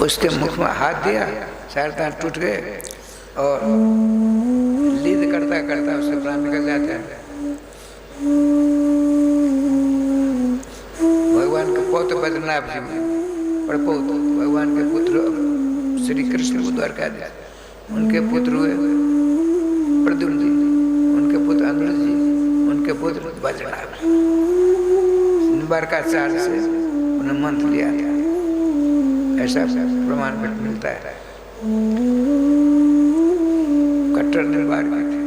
उसके मुख में हाथ दिया, सारे दांत टूट गए और लीद करता करता उससे प्राण निकल जाता है। भगवान के पौत्र बद्रीनाथ जी प्रपोत भगवान के पुत्र श्री कृष्ण को द्वारकाधीश, उनके पुत्र हुए प्रद्युम्न जी, उनके पुत्र अनुज जी, उनके पुत्र बद्रीनाथ। द्वारकाचार्य से उन्हें मंत्र लिया था, ऐसा प्रमाण मिलता है। कट्टर निर्वार के थे।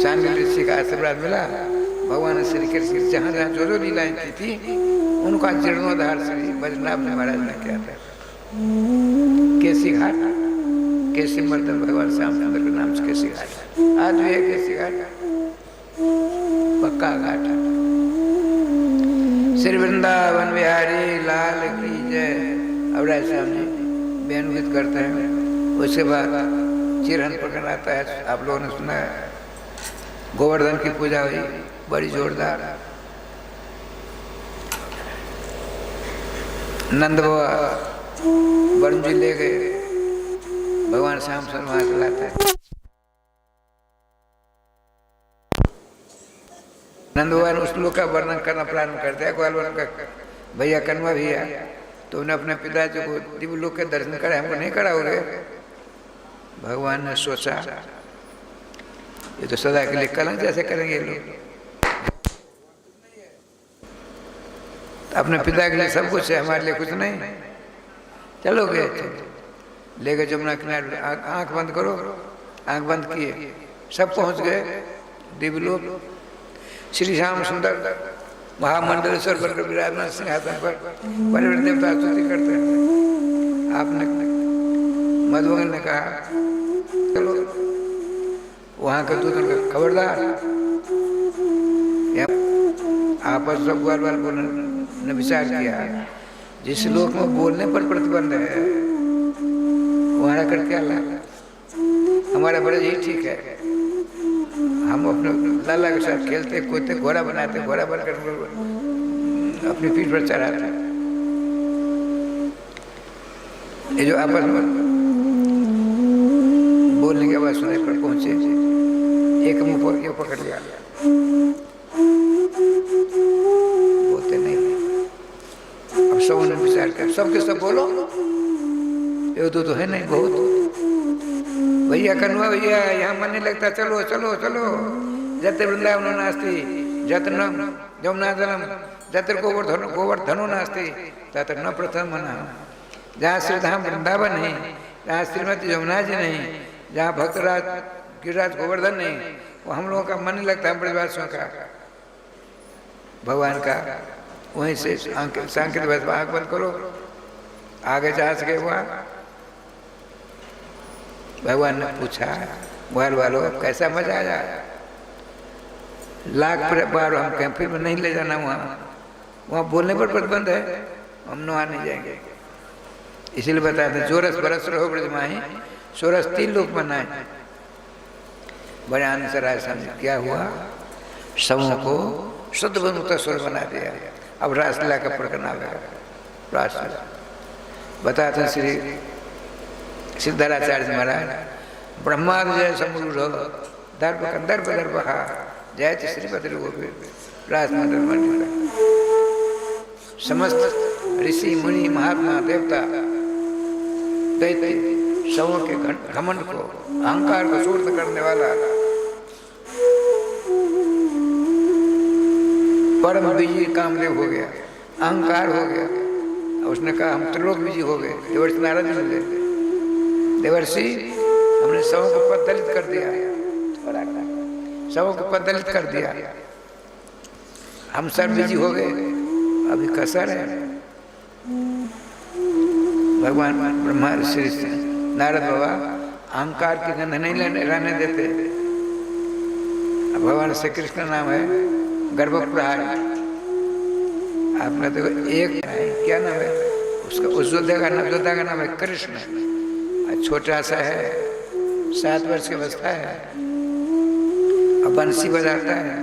सांडी ऋषि का आशीर्वाद मिला। भगवान श्री कृष्ण जहाँ जहाँ जो जो लीलाएं की थी उनका जीर्णोद्धार श्री बद्रीनाथ महाराज ने किया था। केसी घाट, केसी मर्दन भगवान श्यामचंद्र के नाम से केसी घाट आज भी है। केसी घाट पक्का घाट है। श्री वृंदावन बिहारी लाल की जय। अब राय श्याम जी बेनुगीत करते हैं, उसके बाद चिरहन प्रकरण आता है। आप लोगों ने सुना है, गोवर्धन की पूजा हुई बड़ी जोरदार। नंद बाबा वरुण जी ले गए, भगवान श्याम सुंदर वहां चलाते हैं। नंद बाबा ने उस लोग का वर्णन करना प्रारंभ करते हैं। ग्वाल का भैया कन्वा भैया, तो उन्हें अपने पिताजी को दिव्य लोक के दर्शन करे, हमको नहीं कराओगे। भगवान ने सोचा ये तो सदा के लिए कलंक जैसे करेंगे लोग, अपने पिता के लिए सब कुछ है, हमारे लिए कुछ नहीं। चलो गए, ले गए जमुना किनारे। आंख बंद करो, आंख बंद किए, सब पहुंच गए दिव्य लोक। श्री श्याम सुंदर महामंडलेश्वर बनकर विराजमान सिंहासन पर बड़े बड़े देवता स्तुति करते हैं। आपने मधुबन ने कहा चलो वहां के दूतों का खबरदार, आपस सब बार बार ने विचार किया, जिस लोक में बोलने पर प्रतिबंध है वहां कर क्या लाभ, हमारा बड़ा यही ठीक है। हम अपने लाला के साथ खेलते कूदते, घोड़ा बनाते, घोड़ा बनकर अपनी पीठ पर चढ़ाते। ये जो आपस में बोलने के बाद सुनाई पर पहुंचे, एक मुंह पर क्यों पकड़ लिया, बोलते नहीं। अब सब ने विचार कर, सबके सब बोलो, ये तो है नहीं बहुत। भैया कन्वा भैया यहाँ मन नहीं लगता, चलो चलो चलो। जत्र वृंदावन नास्ति जत्र जमुना जलम जत्र गोवर्धनो नास्ति तत्र न प्रथम मना। जहाँ श्रीधाम वृंदावन नहीं, जहाँ श्रीमती जमुना जी नहीं, जहाँ भक्तराज गिरिराज गोवर्धन नहीं, वो हम लोगों का मन नहीं लगता। हम ब्रजवासियों का भगवान का वहीं से सांकेत आँख बंद करो, आगे जा सके वहाँ। भगवान ने पूछा ग्वाल वालों कैसा मजा आया, लाख बार हम कैंपिंग में नहीं ले जाना, वहाँ बोलने पर प्रतिबंध है, हम वहाँ नहीं जाएंगे। इसीलिए बताते हैं जोरस बरस रहो ब्रजमाही, सोरस 3 लोक मनाए। बड़े आनंद से राय समझ क्या हुआ, सबों को शुद्ध बनता स्वर बना दिया। अब रासलीला का प्रकरण आएगा। रासलीला बताते हैं श्री सिद्धराचार्य महाराज, ब्रह्माद जय समरूढ़ दर्भ कंदर्भ दर्भहा जय श्रीपति राजमंडल मंडल। समस्त ऋषि मुनि महात्मा देवता दैत्य सबों के घमंड को, अहंकार को शून्य करने वाला परम विजयी कामदेव हो गया, अहंकार हो गया। उसने कहा हम त्रिलोक विजयी हो गए। देवर्षि नारद जी ने, देवर्षि हमने सबों को पद दलित कर दिया, सबों को पद दलित कर दिया, हम सर्व विजयी हो गए, अभी कसर है। भगवान ब्रह्मा ऋषि नारद बाबा अहंकार की गंध नहीं रहने देते। भगवान श्री कृष्ण नाम है गर्भप्रहार। आपने देखो एक क्या नाम है उसका, उस योद्धा का नाम है कृष्ण। छोटा सा है, 7 वर्ष की अवस्था है, अब बंसी बजाता है,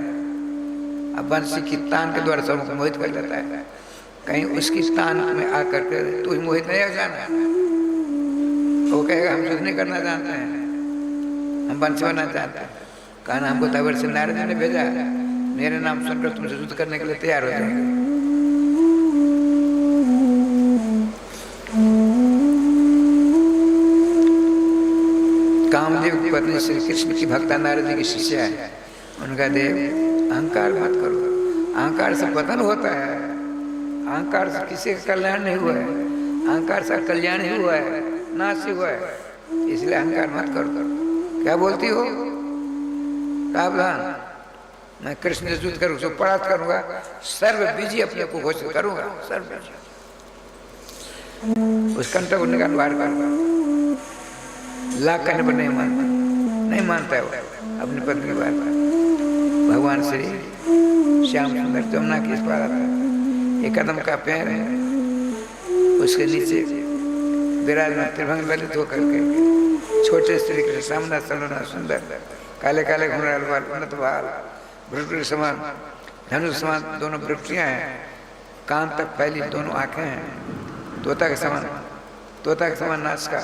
अब बंसी की तान के द्वारा सबको मोहित कर लेता है। कहीं उसकी तान में आकर के तू ही मोहित नहीं हो जाना। वो कहेगा हम युद्ध नहीं करना जानते हैं, हम वंश बनना चाहते हैं। कहना हमको तवर से नारद ने भेजा, मेरे नाम सुनकर तुमसे युद्ध करने के लिए तैयार हो जाएंगे। कामदेव की पत्नी श्री कृष्ण की भक्ता नारद जी की शिष्या है। उनका देव अहंकार मत करो, अहंकार से पतन होता है, अहंकार से किसी का कल्याण नहीं हुआ है, अहंकार से कल्याण ही हुआ है, नाश ही हुआ है, इसलिए अहंकार मत करो। क्या बोलती हो? सावधान, मैं कृष्ण से युद्ध करूँ, परास्त करूंगा, सर्व बीजी अपने को घोषित करूंगा, सर्व बीजी। उस कंटक को निकाल बाहर करूंगा। लाख करने पर नहीं मानता है वो अपनी पत्नी की बात। भगवान श्री श्याम सुंदर जमुना के इस पार आता है, एक कदम का पैर है, उसके नीचे विराजमान त्रिभंग ललित होकर के छोटे श्री कृष्ण सामना सलोना सुंदर, काले काले घुंघराल बाल, उन्नत बाल, भ्रुकुटी समान, धनुष समान दोनों भ्रुकुटियां हैं, कान तक फैली दोनों आंखें हैं, तोता के समान नासिका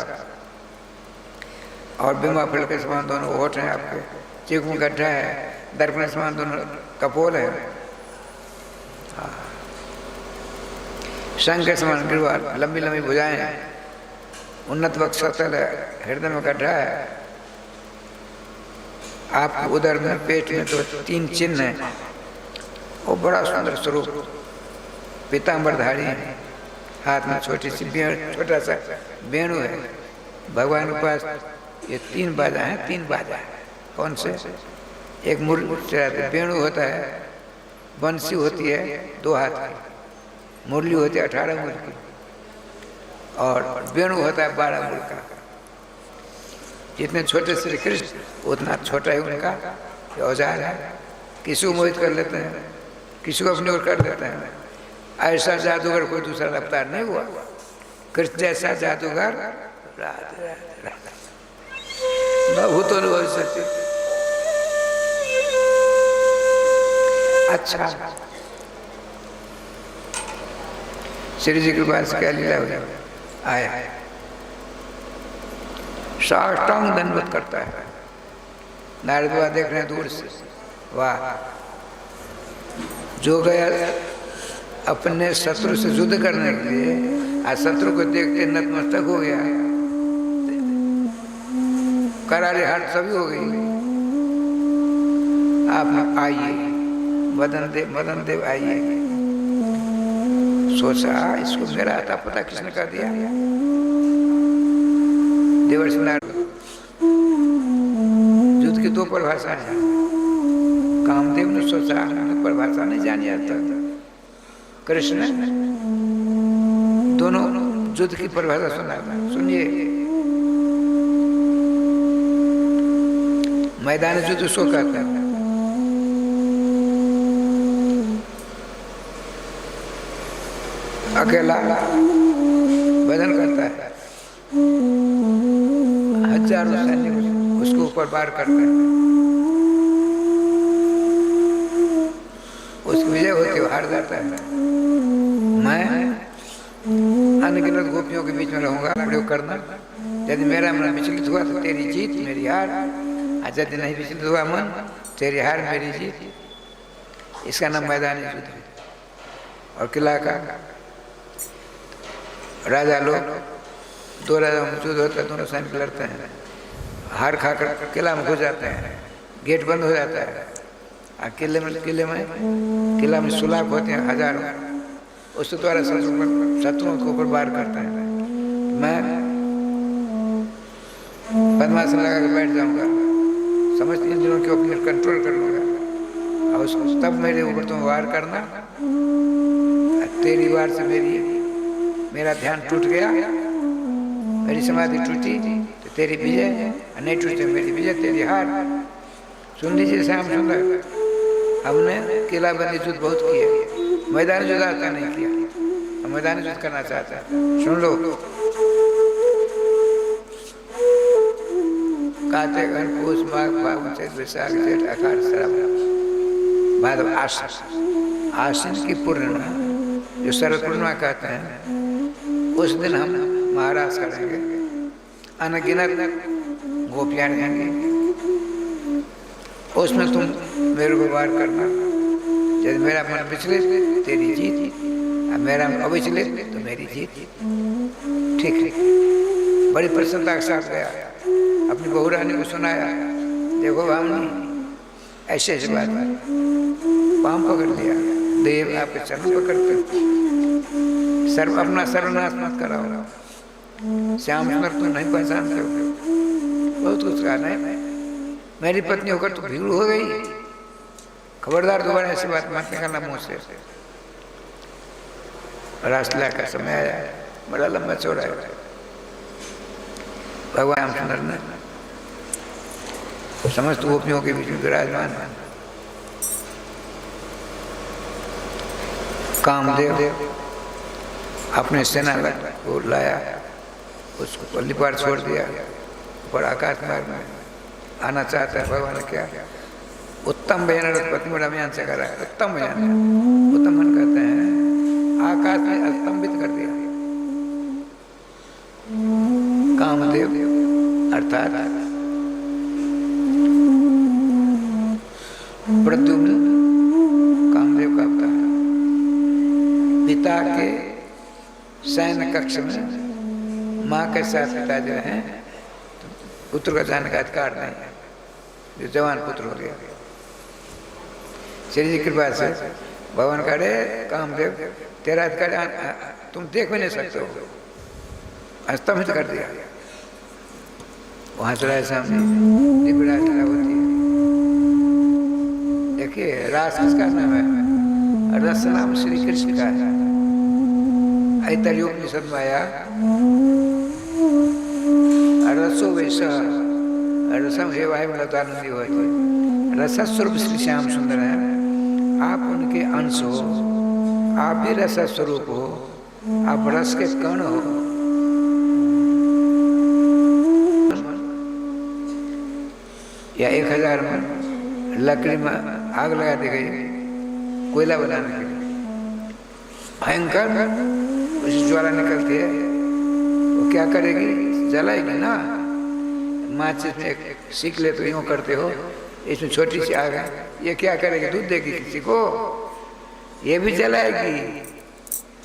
और बिंबा फल के समान दोनों होठ हैं आपके, चीख में गड्ढा है, दर्पण समान दोनों कपोल है, शंख के समान गिरवाल, लंबी लंबी भुजाएं हैं, उन्नत वक्षस्थल है, हृदय में गड्ढा है, आप उधर में पेट में तो 3 चिन्ह हैं, वो बड़ा सुंदर स्वरूप, पीतांबरधारी है, हाथ में छोटी सी छोटा सा वेणु है। भगवान के पास ये 3 बाजा हैं, 3 बाजा है। कौन से? एक मुरली वेणु होता है, बंसी होती है 2 हाथ की, मुरली होती है 18 मुर की, और वेणु होता है 12 मुर का। जितने छोटे श्री कृष्ण उतना छोटा ही उनका औजार है। किसी को मोहित कर लेते हैं, किसी को अपनी ओर कर देते हैं। ऐसा जादूगर कोई दूसरा रफ्तार नहीं हुआ। कृष्ण जैसा जादूगर भूतों भविष्य। अच्छा, श्री जी के पास क्या लीला हुई? आया साष्टांग दंडवत करता है। नारद बाबा देख रहे हैं दूर से, वाह, जो गया अपने शत्रु से युद्ध करने के लिए, आज शत्रु को देखते नतमस्तक हो गया, करारे हाथ सभी हो गई। आप आइए, मदन देव आइए। सोचा इसको मेरा आता पता किसने कर दिया? देवर्षि नारद। युद्ध की 2 परिभाषा है। कामदेव ने सोचा हमें परिभाषा नहीं जानी आता, कृष्ण दोनों युद्ध की परिभाषा सुना था। सुनिए, मैदान युद्ध सो कहता है, अकेला बदन करता है, हजारों सैनिक उसके ऊपर वार करते हैं, उसकी विजय होती है, हार जाता है। मैं अनगिनत गोपियों के बीच में रहूंगा, प्रयोग करना। यदि मेरा मन विचलित हुआ तो तेरी जीत मेरी हार, और यदि नहीं विचलित हुआ मन, तेरी हार मेरी जीत। इसका नाम मैदानी युद्ध है। और किला का राजा लोग, 2 राजाओं में युद्ध होता है, दोनों सैनिक लड़ते हैं, हार खाकर किला में घुस जाते हैं, गेट बंद हो जाता है, और किला में सुलाख होते हैं हजारों, उसके द्वारा शत्रुओं के ऊपर वार करता है। मैं पद्मासन लगा के बैठ जाऊंगा, समझ इन दिनों के ऊपर कंट्रोल कर लूँगा, और तब मेरे ऊपर तुम वार करना। तेरी वार से मेरा ध्यान टूट गया, मेरी समाधि टूटी तो तेरी विजय, नहीं टूटी मेरी विजय, तेरी हार। सुन लीजिए श्याम सुंदर, हमने किला बंदी युद्ध बहुत किया, मैदान युद्ध आता नहीं किया, हम मैदान युद्ध करना चाहते हैं। सुन लो, कार्तिक पुष माघ फागुन चैत वैशाख जेठ आषाढ़ श्रावण भादव आश्विन की पूर्णिमा जो शरद पूर्णिमा कहते हैं, उस दिन हम महाराज करेंगे, अनगिनत गोपियाँ रहेंगी, उसमें तुम मेरे को वार करना। यदि मेरा मन विचलित तेरी जीत, और मेरा अविचलित तो मेरी जीत। ठीक है। बड़ी प्रसन्नता के साथ गया, अपनी बहू रानी को सुनाया, देखो भावनी ऐसे ऐसे बात, पाँव पकड़ लिया, देव आपके चरण पकड़ते, सर्व अपना सर्वनाश मत कराओ, श्याम सुंदर तो नहीं पहचानते हो, बहुत कुछ कहा नहीं, मेरी पत्नी होकर तो भीड़ हो गई, खबरदार दोबारा ऐसी बात मत निकालना मुँह से। रासलीला का समय आया, बड़ा लंबा चौड़ा है। भगवान रामचंद्र ने समस्त गोपियों के बीच में विराजमान, कामदेव अपने सेना को लाया, उसको पल्ली पार छोड़ दिया, पर आकाश मार्ग में आना चाहता है। भगवान ने क्या उत्तम भजन पत्नी बड़ा अभियान से करा है, उत्तम भजन, उत्तम मन कहते हैं, आकाश में स्तंभित कर दिया। कामदेव अर्थात प्रद्युम्न कामदेव का अवतार, पिता के सैन्य कक्ष में माँ के साथ पिता जो हैं, पुत्र का जाने का अधिकार नहीं है, जो जवान पुत्र हो गया। श्री जी कृपा से भगवान का रे कामदेव तेरा अधिकार तुम देख भी नहीं सकते हो, स्तंभित कर दिया। वहां चढ़ाए सामने दिव्य रासलीला होती है। देखिए रास किसका नाम है? रस नाम श्री कृष्ण का है। ऐतरेयोपनिषद में आया, रसो वैसा रसम हे वाय मलतानंदी होती, रसस्वरूप श्री श्याम सुंदर है, आप उनके अंश हो, आप भी रस स्वरूप हो, आप रस के कण हो। या 1000 में लकड़ी में आग लगा दी गई कोयला बनाने के लिए, भयंकर उसी ज्वाला निकलती है, वो क्या करेगी? जलाएगी ना। माचिस में एक सीख ले तो यूँ करते हो, इसमें छोटी सी आग है, ये क्या करेगी? दूध देगी किसी को, ये भी जलाएगी,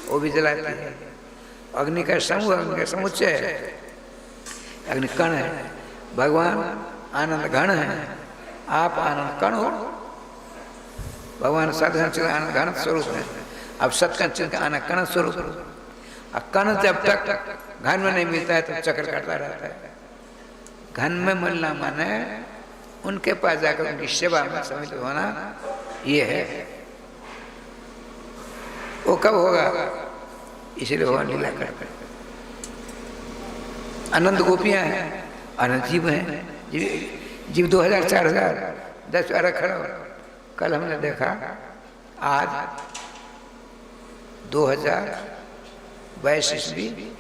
वो भी जलाती है। अग्नि का समूह, अग्नि का समुच्चय है, अग्नि कण है, भगवान आनंद घन है, आप आनंद कण हो। भगवान सदघन आनंद घन स्वरूप है, अब सत्कन का आनंद कण स्वरूप। अब कण जब तक घन में नहीं मिलता है तो चक्कर काटता रहता है। घन में मिलना माने उनके पास जाकर उनकी सेवा में सम्मिलित होना, ये है। वो कब होगा? इसलिए भगवान लीला करते। अनंत गोपियां हैं, अनंत जीव हैं, जीव 2000 4000 10 अरब खड़ा। कल हमने देखा, आज 2022 ईस्वी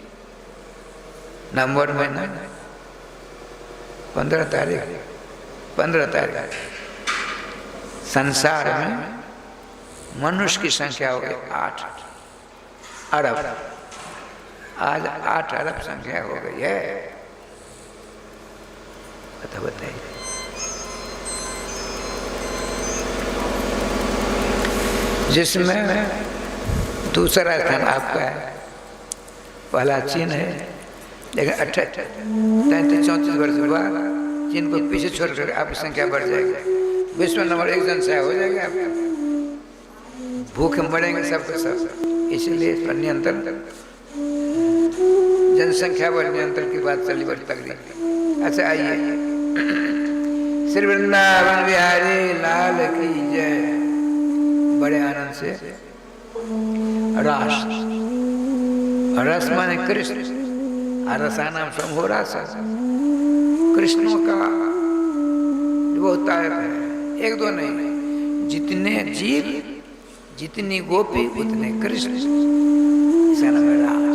नवंबर महीना 15 तारीख संसार में मनुष्य की संख्या हो गई 8 अरब। आज 8 अरब संख्या हो गई है। बताइए, जिसमें दूसरा स्थान आपका है, पहला चीन है, लेकिन 33-34 वर्ष के बाद चीन को पीछे छोड़कर आपकी संख्या बढ़ जाएगी, विश्व नंबर 1 जनसंख्या हो जाएगी आपका। भूखे मरेंगे सब के सब। इसलिए इस पर नियंत्रण, जनसंख्या पर नियंत्रण की बात चली बड़ी तगड़ी। अच्छा आइए, श्री वृंदावन बिहारी लाल की जय। बड़े आनंद से रास, रस माने कृष्ण, रसा नाम समूह रास, कृष्णों का बहुत तायत है, 1-2 नहीं, जितने जीव जितनी गोपी उतने कृष्ण, इसका नाम है रास।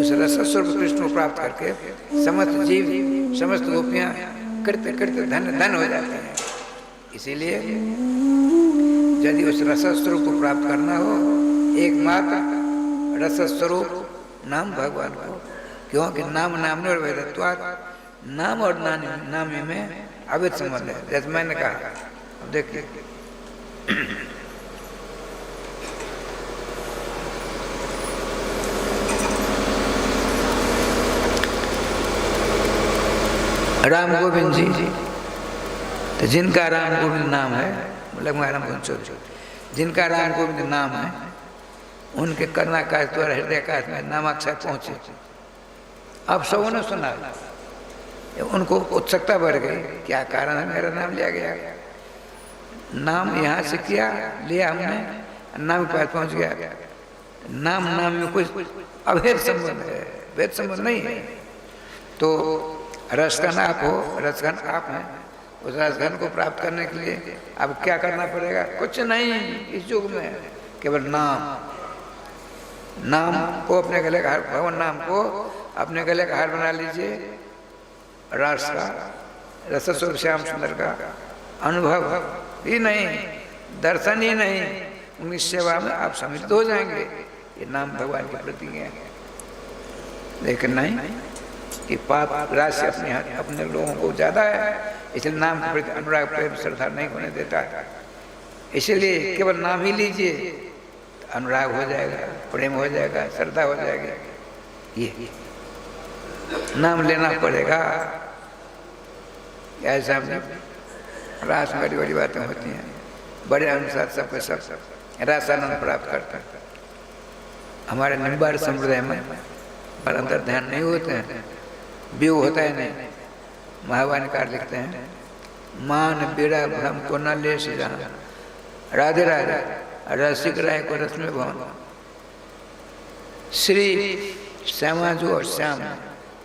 उस रस स्वरूप कृष्ण को प्राप्त करके समस्त जीव समस्त गोपियां करते करते धन हो जाते हैं। इसीलिए यदि उस रस स्वरूप को प्राप्त करना हो एकमात्र रस स्वरूप नाम भगवान को, क्योंकि नाम नाम और वेदत्वात्, नाम और नामी में अवैध संबंध है। जैसे मैंने कहा, अब देखिए राम गोविंद जी, तो जिनका राम गोविंद नाम है, मतलब राम गोविंद, जिनका राम गोविंद नाम है, उनके कर्णाकाश द्वारा हृदयकाश में नामाक्षर पहुंचे। अब सबों ने सुना, उनको उत्सुकता बढ़ गई, क्या कारण है मेरा नाम लिया गया। नाम यहाँ से किया लिया हमने, नाम के पास पहुंच गया। नाम नाम में कुछ अभेद संबंध है, भेद संबंध नहीं है। तो रसघन आप हो, रसघन आप हैं। उस रसघन को प्राप्त करने के लिए अब क्या करना पड़ेगा? कुछ नहीं इस युग में, केवल नाम को अपने गले का हार, भगवान नाम को अपने गले का हार बना लीजिए। रस का, रस स्वरूप श्याम सुंदर का अनुभव ही नहीं, दर्शन ही नहीं, उनकी सेवा में आप सम्मिलित हो जाएंगे। ये नाम भगवान के प्रति है। लेकिन नहीं, कि पाप राशि अपने लोगों को ज़्यादा है, इसलिए नाम के प्रति अनुराग प्रेम श्रद्धा नहीं होने देता है। इसलिए केवल नाम ही लीजिए, अनुराग हो जाएगा, प्रेम हो जाएगा, श्रद्धा हो जाएगी। ये नाम लेना पड़ेगा। ऐसा रास में बड़ी बड़ी बातें होती हैं, बड़े अनुसार सबके सब रासानंद प्राप्त करते हैं। हमारे निम्बार संप्रदाय में पर अंदर ध्यान नहीं होते हैं, व्यू होता है नहीं। महावाणीकार लिखते हैं, मान बेड़ा भ्रम को न ले जहाँ, राधे राधे रसिक राय को रस में भवन। श्री श्यामाजू और श्याम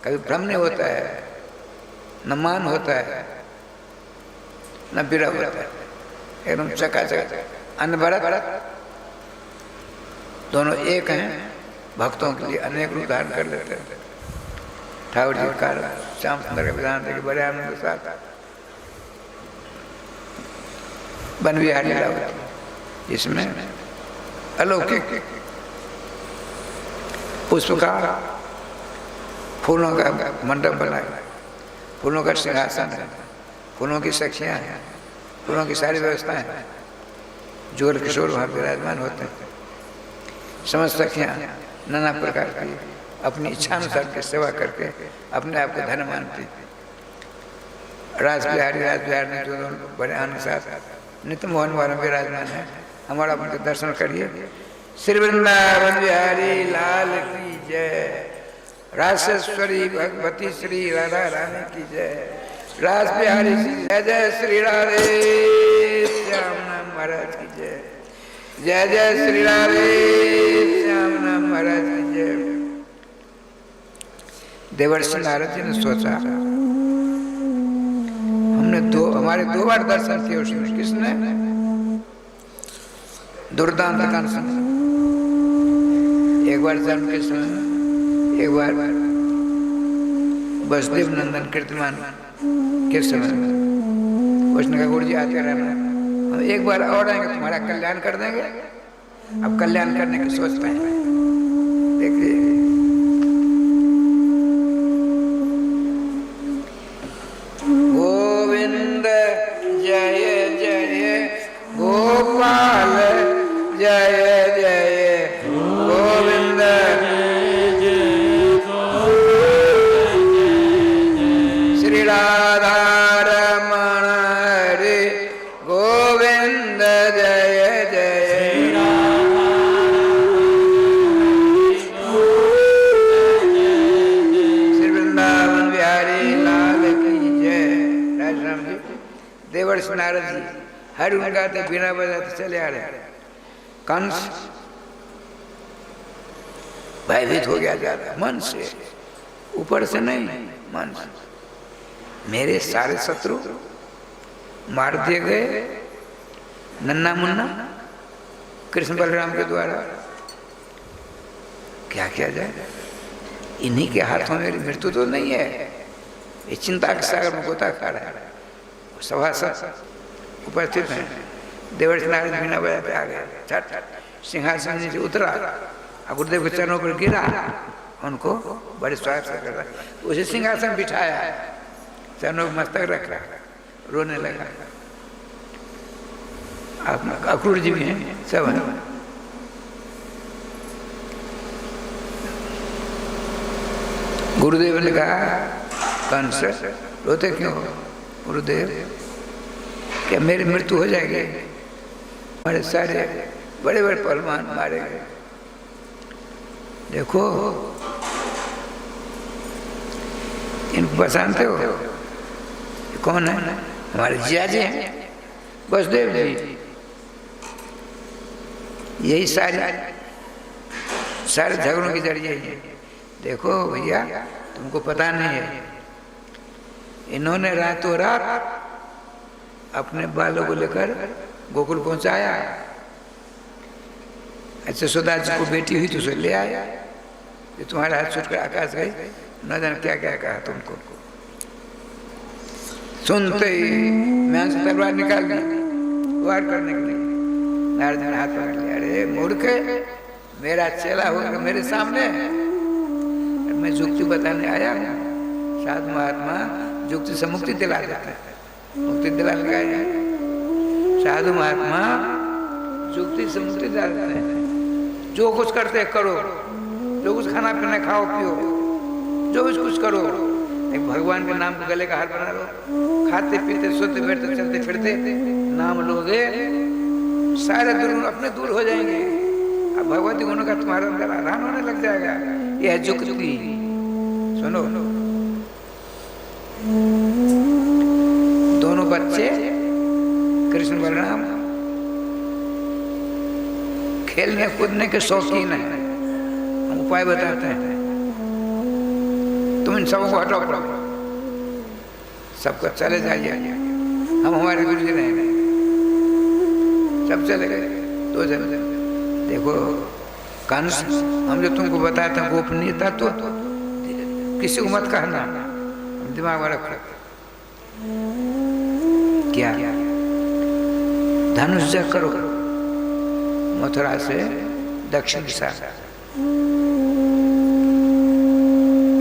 कभी भ्रम नहीं होता है, न मान होता है, न बिरा होता है, एकदम चकाचक अनवरत दोनों एक हैं। भक्तों के लिए अनेक रूप धारण कर लेते हैं। ठाकुर जी का श्याम सुंदर के विधान थे कि बड़े आनंद के साथ वन विहारी लीला होती, इसमें अलौकिक पुष्प का, फूलों का मंडप बनाया, फूलों का सिंहासन है, फूलों की सखियाँ हैं, फूलों की सारी व्यवस्थाएं हैं। जोर किशोर वहाँ विराजमान होते हैं। समस्त सखियाँ नाना प्रकार की अपनी इच्छानुसार की सेवा करके अपने आप को धन्य मानती। राज बिहारी ने जो बड़े आनंद साथ नित्य मोहन वाले विराजमान है। हमारा उनके दर्शन करिए। श्री वृंदावन बिहारी लाल की जय। रासेश्वरी भगवती श्री राधा रानी की जय। रास बिहारी जय जय श्री राधे श्याम नाम महाराज की जय। जय जय श्री राधे श्याम नाम महाराज की जय। देवर्षि नारद जी ने सोचा, हमारे दो बार दर्शन किए उसने। किसने? दुर्दांत कंसन। एक बार जन्म के समय, एक बार वसुदेव नंदन कीर्तिमान के समय। उसने कहा गुरु जी आते रहना, हम एक बार और आएंगे, तुम्हारा कल्याण कर देंगे। अब कल्याण करने की सोचते हैं। देखिए गोविंद जय जय गोपाल जय जय गोविंद श्री राधा रमण हरे गोविंद जय जय। श्री वृंदावन बिहारी लाल की जय। राम जी देवर्षि नारद जी हर गाते बिना बजाते चले आ रहे। कंस भयभीत हो गया ज्यादा, मन से, ऊपर से नहीं, मन से। मेरे सारे शत्रु मार दिए गए, नन्ना मुन्ना कृष्ण बलराम के द्वारा। क्या किया जाए? इन्हीं के हाथों मेरी मृत्यु तो नहीं है। ये चिंता के सागर में गोता खा रहा है। सभासद उपस्थित हैं। देवर्षि नारद बिना बजाते आ गए। छठ सिंहासन से उतरा और गुरुदेव के चरणों पर गिरा, उनको बड़े स्वागत से कर रहा, उसे सिंहासन बिठाया, चरणों पर मस्तक रखा, रोने लगा। आप अक्रूर जी भी हैं, सब हैं। गुरुदेव ने कहा, कंस रोते क्यों हो गुरुदेव, क्या मेरी मृत्यु हो जाएगी? हमारे सारे बड़े बड़े पहलवान मारे गए, देखो इनको पहचानते हो? कौन है? हमारे जियाजी हैं, वसुदेव जी। यही सारे झगड़ों की जड़ यही है। देखो भैया, तुमको पता नहीं है, इन्होंने रातों रात अपने बालों को लेकर गोकुल पहुंचाया। अच्छा, सुधा जी को बेटी हुई तो उसे ले आया, ये तुम्हारे हाथ छूट कर आकाश गई, न जाने क्या क्या कहा तुमको। सुनते ही मैं से तलवार निकाल दी वार करने के लिए। नारद ने हाथ पकड़ लिया, अरे मूर्ख, मेरा चेला होकर मेरे सामने, मैं जुक्ति बताने आया हूँ। साधु महात्मा जुक्ति से मुक्ति दिला देते हैं, मुक्ति दिलाने का आया। साधु महात्मा जुक्ति से मुक्ति दिला देते हैं। जो कुछ करते करो, जो कुछ खाना पीना खाओ पियो, जो कुछ करो, एक भगवान के नाम को गले का हार बना लो, खाते पीते सोते बैठते चलते फिरते नाम लोगे, सारे दुर्गुण अपने दूर हो जाएंगे। अब भगवती गुणों का तुम्हारे अंदर आराम होने लग जाएगा। यह है जुक्ति। सुनो, दोनों बच्चे कृष्ण बलराम खेलने कूदने के शौकीन हैं। हम उपाय बताते हैं, तुम इन सबों को हटाओ, पड़ो सबको चले जाइए, हम हमारे गुरु जी रहेंगे। सब चले गए, 2 जन। देखो कंस, हम जो तुमको बताया था गोपनीयता, तो किसी को मत कहना, दिमाग में रखो। क्या? धनुष जग करो मथुरा से दक्षिण दिशा।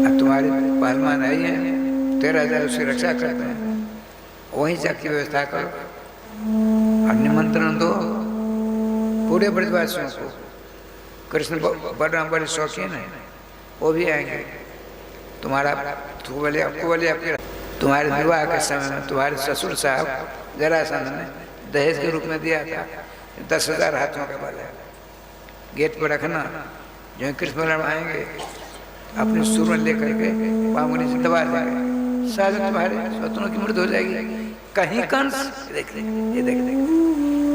अब तुम्हारे पहलवान आई हैं, 13,000 उसकी रक्षा करते हैं, वहीं जग की व्यवस्था करो और निमंत्रण दो पूरे ब्रजवासियों को। कृष्ण बलराम बड़े शौकीन है, वो भी आएंगे। तुम्हारा तुम्हारे विवाह के समय में तुम्हारे ससुर साहब जरासंध ने दहेज के रूप में दिया था 10,000 हाथियों का बल है। गेट पर रखना, जो कृष्ण बलराम आएंगे अपने सुर में लेकर के पामुनी से दबा देंगे, शायद तुम्हारे शत्रुओं की मृत्यु हो जाएगी। कहीं कंस देख ये देख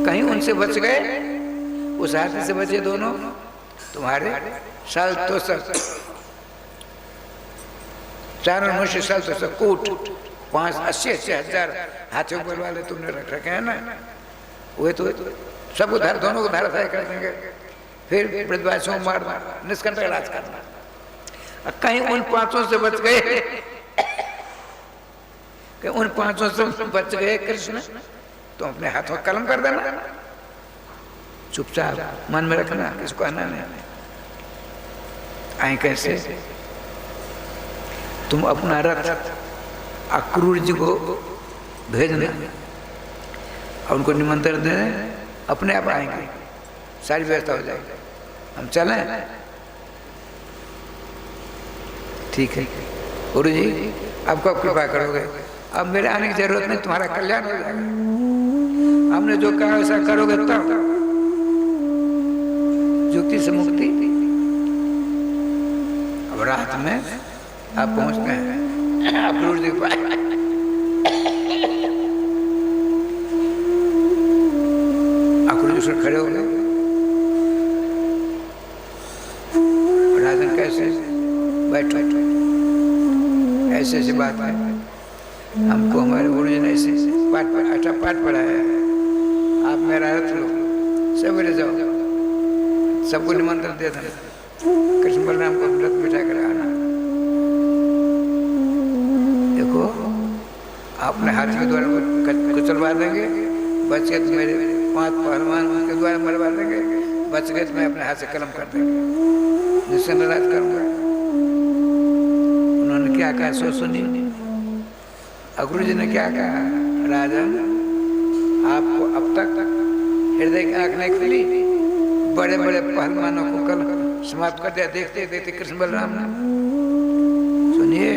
कहीं उनसे बच गए, उस हाथी से बचे दोनों, तुम्हारे साल तो सब चारों मुश्य साल तो सब कूट 580,000 हाथियों पर वाले तुमने रख रखे हैं ना, वे तो सब उधार, दोनों उधार कर देंगे। फिर ब्रजवासियों को मारना, निष्कंठ राज करना। कहीं उन 500 से बच गए, कि उन 500 से बच गए कृष्ण, तो अपने हाथों कलम कर देना, चुपचाप मन में रखना, किसको आना नहीं। आए कैसे? तुम अपना रथ अक्रूर जी को भेजना और उनको निमंत्रण देना, अपने आप आएंगे, सारी व्यवस्था हो जाएगी। हम चलें? ठीक है गुरु जी, अब कब कृपा करोगे? अब मेरे आने की जरूरत नहीं, तुम्हारा कल्याण हो जाएगा। हमने जो कहा वैसा करोगे तब जुक्ति से मुक्ति। अब रात में आप पहुंचते हैं अक्रूर जी के पास। अक्रूर जी खड़े हो गए, राजन कैसे? बैठो, ऐसे ऐसी बात है, हमको हमारे गुरु जी ने ऐसे पाठ पढ़ाया, आप मेरा रथ लो, सवेरे जाओ, सबको निमंत्रण दे देना, कृष्ण बलराम को रथ बिठा कर आना। देखो आपने हाथी के द्वारा कुचलवा देंगे, बच्चे तो मेरे 5 पहलवान उनके द्वारा मरवा देंगे, बच गए तो मैं अपने हाथ से कलम कर दूंगा, निश्चय नाराज करूंगा। उन्होंने क्या कहा सो सुनिए। गुरु जी ने क्या कहा, राजन आपको अब तक हृदय की आंख नहीं खुली, बड़े बड़े पहलवानों को कल समाप्त कर दिया, देखते देखते कृष्ण बलराम ने। सुनिए,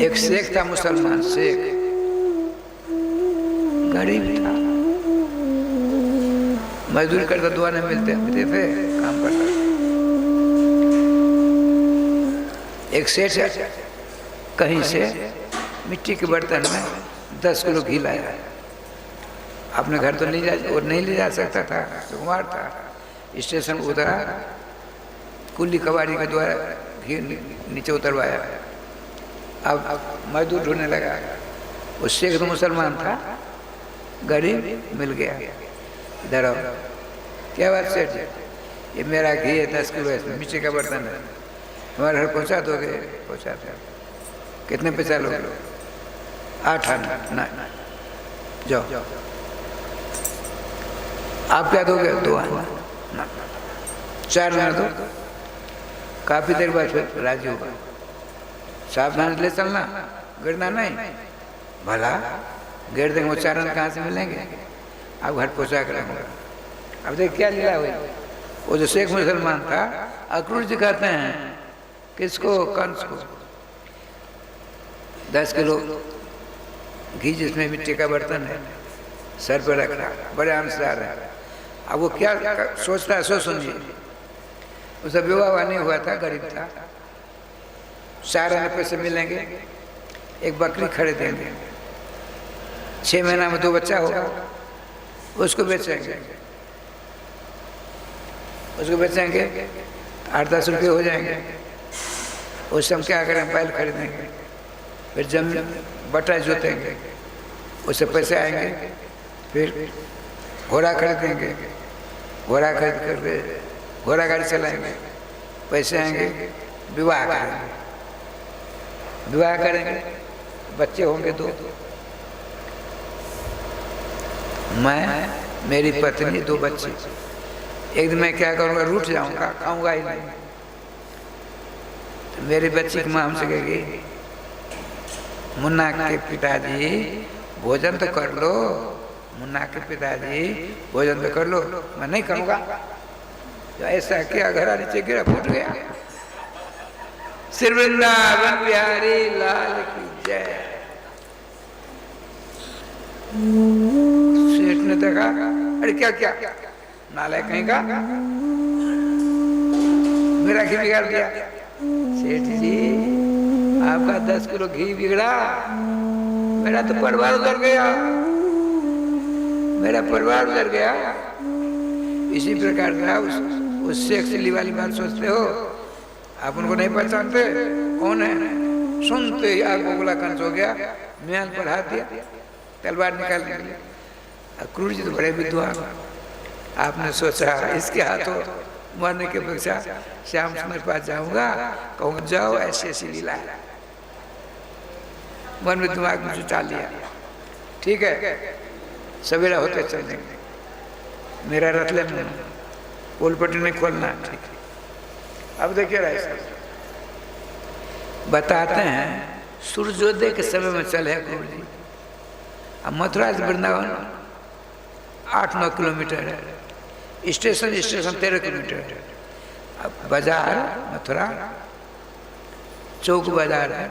एक शेख था, मुसलमान शेख, गरीब था, मजदूरी करता, दुआ नहीं मिलते थे, काम करता। एक सेठ कहीं से मिट्टी के बर्तन में 10 किलो घी लाया। अपने घर तो नहीं ले जा सकता था, कुमार था। स्टेशन उतरा, कुल्ली कबाड़ी के द्वारा घी नीचे उतरवाया। अब मजदूर ढूंढने लगा। वो शेख तो मुसलमान था, गरीब मिल गया। इधर आओ, क्या बात सेठ जी, ये मेरा घी है 10 किलो, इसमें मिट्टी का बर्तन है, हमारे घर पहुँचा दोगे? पहुँचाते। कितने पैसा लोगे? 8 आना। नहीं, जाओ। आप क्या दोगे? 2 आना। 4 आना दो। काफी देर बाद फिर राजी होगा। सावधान ले चलना, गिरना नहीं। भला गिर देंगे, वो 4 आना कहाँ से मिलेंगे? आप घर पहुँचा कर रखूँगा। अब देख क्या लीला हुई। वो जो शेख मुसलमान था, अक्रूर जी कहते हैं किसको? कंस को। 10 किलो घी जिसमें मिट्टी का बर्तन है, सर पर रखा, बड़े आमदार है। अब वो क्या सोचता है, सो सुनिए। उसे विवाह नहीं हुआ था, गरीब था। 4 आने पैसे मिलेंगे, एक बकरी खरीदेंगे, 6 महीना में 2 बच्चा होगा, उसको बेचेंगे। 8-10 रुपये हो जाएंगे। उससे हम क्या करें? बैल खरीदेंगे, फिर जमीन बटा जोतेंगे, उससे पैसे आएंगे। फिर घोड़ा खरीदेंगे, घोड़ा खरीद कर घोड़ा गाड़ी चलाएंगे, पैसे आएंगे। विवाह करेंगे, बच्चे होंगे 2। मैं, मेरी पत्नी, 2 बच्चे। एक दिन मैं क्या करूँगा? रूठ जाऊँगा, खाऊँगा ही नहीं। तो मेरी बच्ची की माँ हमसे कहेगी, मुन्ना के पिताजी भोजन तो कर लो, मुन्ना के पिताजी भोजन तो कर लो। मैं नहीं करूँगा। तो ऐसा क्या, घरा नीचे गिरा, फूट गया। श्री वृंदावन बिहारी लाल की जय। सेठ ने देखा, अरे क्या नालायक कहीं का, मेरा घी बिगाड़ दिया। सेठ जी, आपका 10 किलो घी बिगड़ा, मेरा तो परिवार उधर गया, मेरा परिवार उधर गया। इसी प्रकार का उस शेख सिली वाली बात सोचते हो? आप उनको नहीं पहचानते? कौन है? सुनते ही आग बबूला कंस हो गया, म्यान पर हाथ दिया, तलवार निकाल दी। अक्रूर जी तो बड़े विद्वान। आपने सोचा इसके हाथों मरने के अपेक्षा श्याम सुंदर पास जाऊंगा, कहूँगा जाओ, ऐसी लीला है। मन में दिमाग में जुटा लिया, ठीक है, सवेरा होते चल देंगे, मेरा रथ लेना, पोल पट्टी नहीं खोलना, ठीक है। अब देखिए राय बताते हैं, सूर्योदय के समय में चले अक्रूर जी। अब मथुरा से वृंदावन 8-9 किलोमीटर है, स्टेशन 13 किलोमीटर है। अब बाजार मथुरा चौक बाजार है,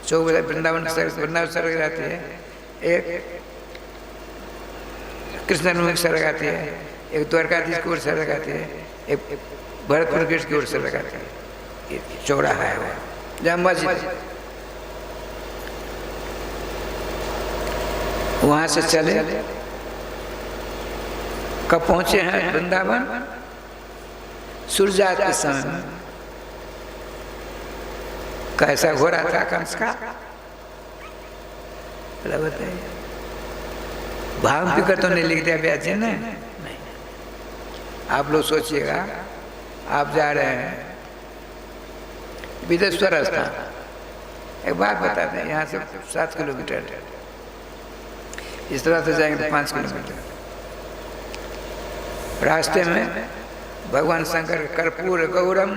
चौक बाजार वृंदावन सड़क जाती है, एक कृष्ण जन्मभूमि की सड़क आती है, एक द्वारकाधीश की ओर सड़क आती है, एक भरतपुर गेट की ओर सड़क आती है। ये चौराहा है वो, जहाँ मस्जिद, वहाँ से चले। कब पहुँचे हैं वृंदावन? सूर्यास्त के समय में। कैसा घोड़ा था कंस का? बताइए, भांग पीकर तो नहीं लिख दिया व्यास जी ने? नहीं। आप लोग सोचिएगा, आप जा रहे हैं विदेश्वर स्थान, एक बात बताते हैं, यहाँ से 7 किलोमीटर, इस तरह से जाएंगे तो 5 किलोमीटर। रास्ते में भगवान शंकर कर्पूर गौरम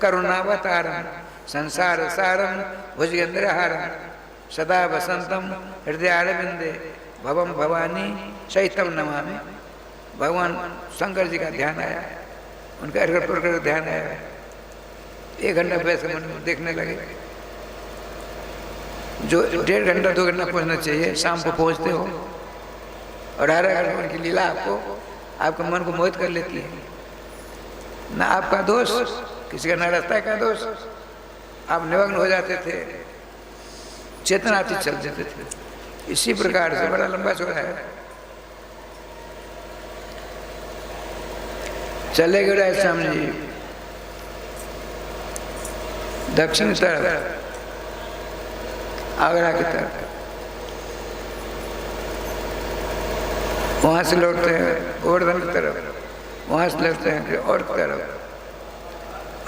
करुणावतारम संसार सारम भुजगेंद्रहारम सदा वसंतम हृदय अरविंदे भवम भवानी शैतम नमामि। भगवान शंकर जी का ध्यान आया, उनका अर्घ्य का ध्यान आया। 1 घंटा वैसे मन देखने लगे, जो 1.5 घंटा 2 घंटा पहुंचना चाहिए शाम को पहुंचते हो, और 18 घंटे उनकी लीला आपको आपके मन को मोहित कर लेती है। ना आपका दोष, किसी का ना रास्ता का दोष, आप निमग्न हो जाते थे, चेतनातीत चल देते थे। इसी प्रकार से बड़ा लंबा चौड़ा है। चले गए राय स्वामी जी दक्षिण तरफ, आगरा की तरफ। वहां से लौटते हैं गोवर्धन की तरफ, वहां से लौटते हैं और की तरफ।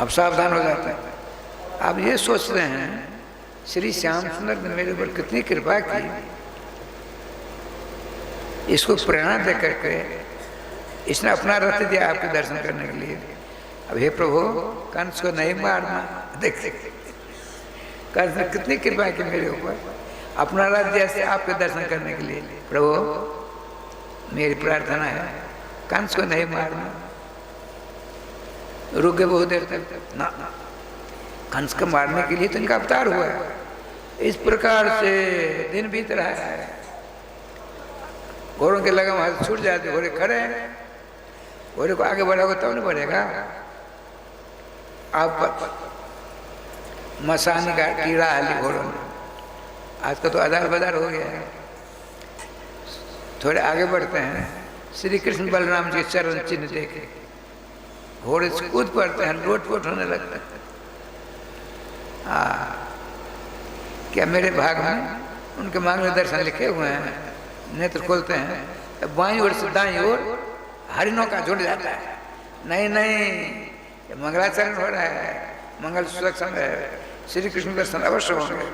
अब सावधान हो जाते हैं। आप ये सोचते हैं श्री श्याम सुंदर ने मेरे ऊपर कितनी कृपा की, इसको प्रेरणा दे करके इसने अपना रथ दिया आपके दर्शन करने के लिए। अब हे प्रभु कंस को नहीं मारना। देख कंस ने कितनी कृपा की मेरे ऊपर, अपना रथ दिया से आपके दर्शन करने के लिए। प्रभु मेरी प्रार्थना है कंस को नहीं मारना। रुक गए बहुत देर तक ना, कंस को मारने के लिए तो इनका अवतार हुआ है। इस प्रकार से दिन बीत रहा है। घोड़ों के लगाम हाथ छूट जाते, घोड़े खड़े हैं, घोड़े को आगे बढ़ाओगे तब नहीं बढ़ेगा। आप मसानी का कीड़ा हाली घोड़ों में, आज का तो आधार बदार हो गया है। थोड़े आगे बढ़ते हैं, श्री कृष्ण बलराम जी चरण चिन्ह देखे घोड़े से कूद पड़ते हैं, लोटपोट होने लगते हैं। क्या मेरे भाग में उनके मांग में दर्शन लिखे हुए हैं। नेत्र खोलते हैं, बाईं ओर से दाईं ओर हरिणों का झुंड जाता है। नहीं नहीं, ये मंगलाचरण हो रहा है, मंगल सूचक समय है, श्री कृष्ण दर्शन अवश्य होंगे।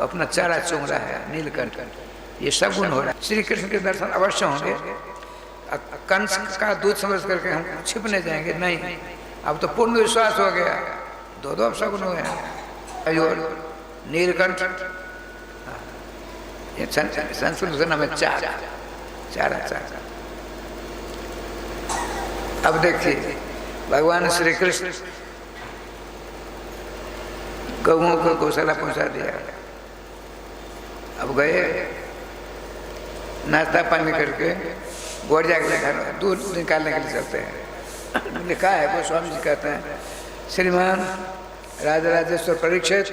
अपना चारा चुंग रहा है नीलकंठ, ये सब गुण हो रहा है। श्री कृष्ण के दर्शन अवश्य होंगे। कंस का दूध समझ करके हम छिपने जाएंगे नहीं, अब तो पूर्ण विश्वास हो गया। दो अपशगुन हुए हैं, नीलकंठ, संस्कृत नाम है चारा। अब देखिए भगवान श्री कृष्ण गौओं को गौशाला पहुंचा दिया। अब गए नाश्ता पानी करके गोड़िया के घर दूध निकालने के लिए चलते हैं। लिखा है वो स्वामी जी कहते हैं, श्रीमान राजा राजेश्वर परीक्षित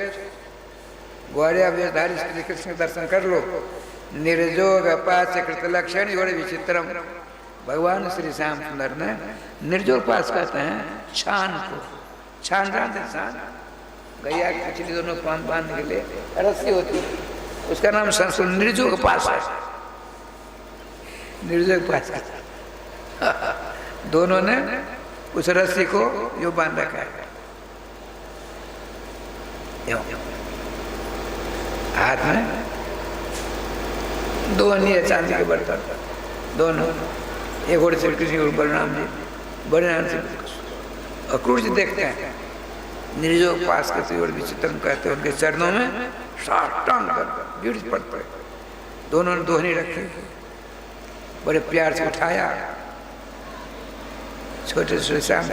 ग्वाड़िया वेशधारी श्री कृष्ण के दर्शन कर लो। निर्जोग पास कृत लक्षण बड़े विचित्रम। भगवान श्री श्याम सुंदर ने निर्जोग पास कहते हैं छान को, छान जानते छान, गैया की पिछली दोनों पान बांधने के लिए रस्सी होती है, उसका नाम संस्कृत निर्जोग पास है। निर्जोग पास दोनों ने उस रस्सी को यो बांध रखा है, हाथ में दो अन्य चांदी के बर्तन, दोनों, एक और श्री कृष्ण और बलराम जी, बलराम जी अक्रूर जी देखते हैं निर्जोग पास करते और विचित्र कहते हैं, उनके चरणों में साष्टांग गिर पड़ते। दोनों ने दोहनी रखी, बड़े प्यार से उठाया। छोटे से श्याम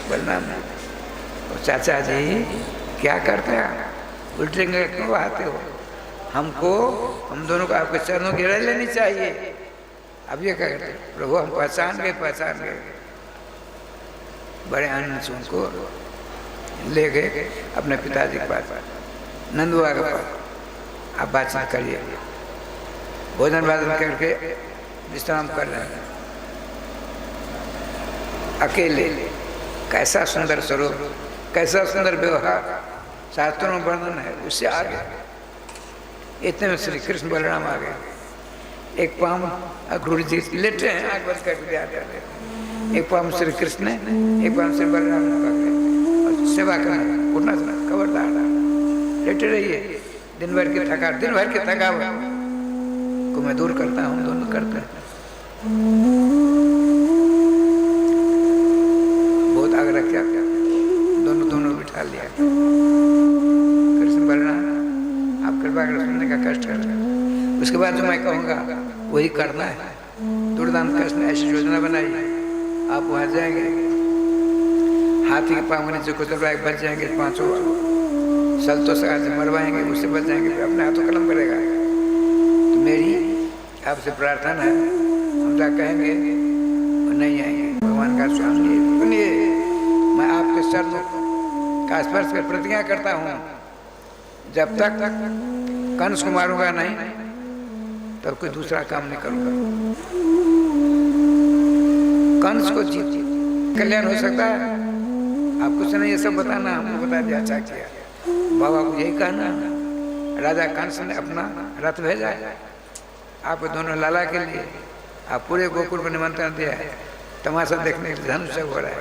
बलराम जी, चाचा जी क्या करते हैं, उल्टे क्यों आते हो, हमको हम दोनों को आपके चरणों की रह लेनी चाहिए। अब ये क्या करते, प्रभु हम पहचान गए। बड़े आनंद से उनको ले गए अपने पिताजी के पास, नंदुआ के पास। आप बातचीत करिए, भोजन वाजन करके विश्राम कर रहे हैं अकेले। कैसा सुंदर स्वरूप, कैसा सुंदर व्यवहार, शास्त्रों में वर्णन है। उससे आगे इतने में श्री कृष्ण बलराम आ गए। एक पाम अक्रूर जी लेटे हैं, आग बंद करके जाते हैं। एक पाम श्री कृष्ण ने, एक पाम श्री बलराम ने पकड़े और सेवा करना, उठना चला, खबरदार लेटे रहिए। दिन भर की थकावट को मैं दूर करता हूँ, दोनों करते हैं। बहुत आग्रह किया, दोनों बिठा लिया। कृष्ण बलराम आप कृपा कर सुनने का कष्ट कर। उसके बाद जो मैं कहूँगा वही करना है। दुर्दान कृष्ण ऐसी योजना बनाई, आप वहाँ जाएंगे, हाथी के पाँव के नीचे कुचल बच जाएंगे, 500 सल्तों से मरवाएंगे, उससे बच जाएंगे, फिर अपने हाथों कलम करेगा। तो मेरी आपसे प्रार्थना है, हम क्या कहेंगे और नहीं आएंगे। भगवान का स्वामी सुनिए, मैं आपके शर्त का स्पर्श कर प्रतिज्ञा करता हूँ, जब तक कंस को मारूंगा नहीं तब कोई दूसरा काम नहीं करूंगा। कंस को जीत कल्याण हो सकता है। आप कुछ नहीं ये सब बताना, हमको बता दिया, अच्छा किया। बाबा को यही कहना, राजा कंस ने अपना रथ भेजा है आप दोनों लाला के लिए। आप पूरे गोकुल को निमंत्रण दिया है, तमाशा देखने के लिए धनुष हो रहा है।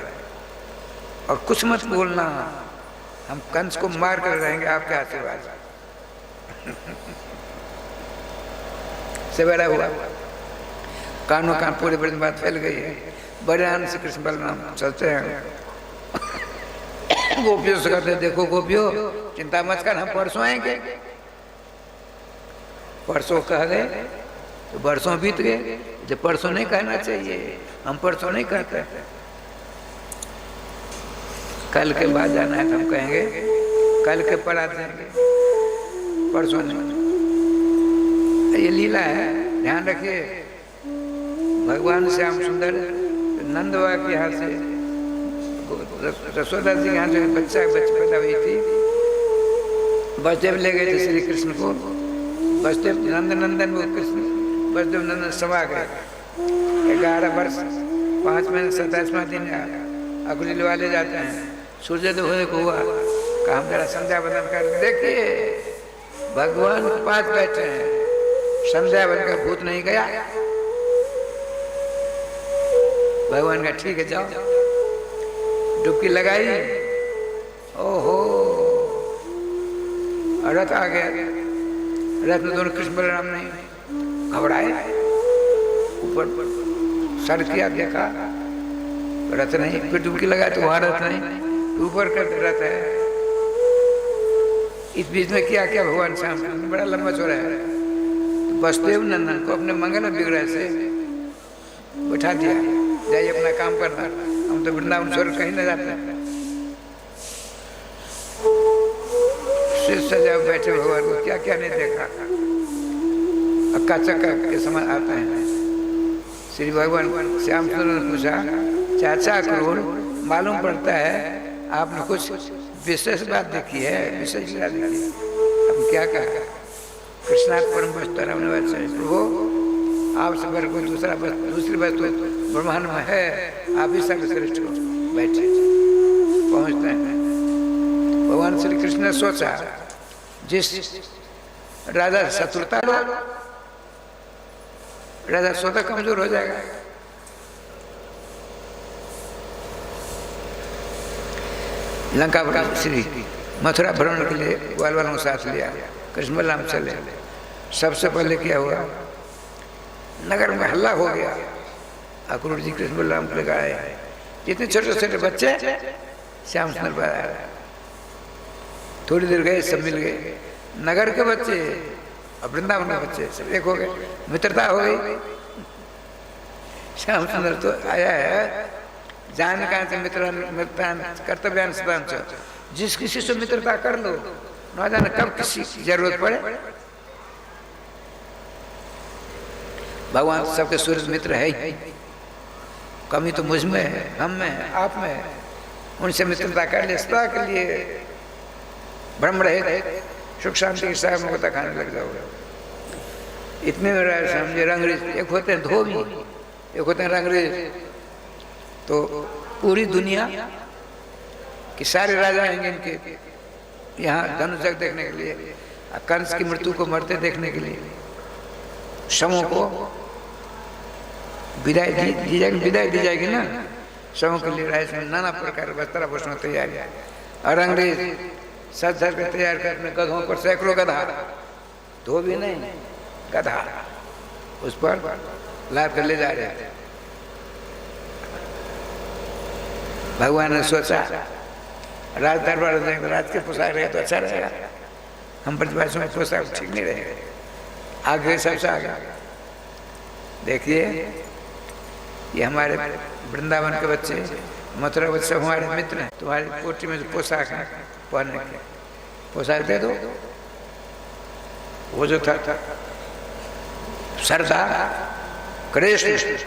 और कुछ मत बोलना, हम कंस को मार कर रहेंगे आपके आशीर्वाद से। बड़ा हुआ, कानों कान पूरे बड़ी बात फैल गई है। बड़े आनंद से कृष्ण बलराम चलते हैं। गोपियों से कहते हैं, देखो गोपियों चिंता मत कर, हम परसों आएंगे। परसों कह गए तो बरसों बीत गए। जब परसों नहीं कहना चाहिए, हम परसों नहीं कहते। कल के बाद जाना है तो हम कहेंगे कल के पर आ जाएंगे, परसों नहीं। ये लीला है, ध्यान रखिए। भगवान श्याम सुंदर नंद बाबा के यहाँ से, यशोदा जी के यहाँ से बच्ची पैदा हुई थी। वसुदेव ले गए थे श्री कृष्ण को। वसुदेव नंदन वो कृष्ण वसुदेव नंदन समा गए। 11 वर्ष 5 महीने 27वां दिन अकुल वाले जाते हैं। सूर्योदय होने को हुआ, कहा हम जरा संध्या वंदन कर। देखिए भगवान के पास बैठे हैं, संध्या बन का भूत नहीं गया। भगवान का ठीक है जाओ, डुबकी लगाई, ओहो रथ आ गया। रथ में दोनों कृष्ण बलराम नहीं घबराए, ऊपर सर किया, देखा रथ नहीं, फिर डुबकी लगाए तो वहां रथ नहीं, ऊपर कर रथ है। इस बीच में क्या क्या भगवान श्याम बड़ा लंबा चौड़ा है। तो वसुदेव नंदन को अपने मंगल बिगड़े से बैठा दिया, जाइए अपना काम करना, हम तो वृंदावन छोड़ कहीं न जाते हैं। सिर सजा बैठे भगवान को क्या क्या नहीं देखा, अक्का चक्का के समान आते हैं। श्री भगवान श्याम सुंदर ने पूछा, चाचा क्रूर मालूम पड़ता है आपने कुछ विशेष बात देखी है, विशेष बात देखी। अब क्या कहा? कृष्णार्थ परम वस्तु रमने वाले प्रभु आपसे बढ़ कोई दूसरी वस्तु ब्रह्मांड में है, आप ही सर्वश्रेष्ठ हो। बैठे पहुंचते हैं। भगवान श्री कृष्ण ने सोचा, जिस राजा शत्रुता लो, राजा स्वतः कमजोर हो जाएगा। लंका श्री मथुरा भ्रमण के लिए ग्वाल वालों को साथ लिया, कृष्ण बलराम चले। सबसे पहले क्या हुआ, नगर में हल्ला हो गया। अक्रूर जी कृष्ण बलराम को लेकर आए, जितने छोटे छोटे बच्चे श्याम सुंदर पर आए। थोड़ी देर गए, सब मिल गए, नगर के बच्चे और वृंदावन के बच्चे सब एक हो गए, मित्रता हो गई। श्याम सुंदर तो आया है जान कहाँ से मित्रता कर्तव्य, जिस किसी से मित्रता कर लो, न जाने कब किसी की जरूरत पड़े। भगवान सबके सूरज मित्र है ही, कमी तो मुझ में है, हम में है, आप में है। उनसे मित्रता कर ले, सदा के लिए भ्रम रहे, सुख शांति के साथ मुक्ता खाने लग जाओगे। इतने में समझे रंगरेज, एक होते हैं धोबी, एक होते हैं रंगरेज। तो पूरी दुनिया के सारे राजा आएंगे इनके यहाँ धनुष देखने के लिए, कंस की मृत्यु को मरते देखने के लिए। समूह को विदाई दी जाएगी ना, समूह के लिए राय में नाना प्रकार वस्त्र भूषण तैयार है। और अंग्रेज सज कर तैयार कर अपने गधों पर, सैकड़ों गधा, धोबी नहीं गधा, उस पर लाद कर ले जा रहे थे। भगवान ने सोचा राज दरबार में राज के पोशाक रहे तो अच्छा रहेगा, हम ब्रजवासियों में पोशाक ठीक नहीं रहेगा। आगे सबसे आगे देखिए, ये हमारे वृंदावन के बच्चे, मथुरा बच्चे हमारे मित्र हैं। तुम्हारी कोठी में जो पोशाक है पहनने के, पोशाक दे दो। वो जो था सरदार कृष्ण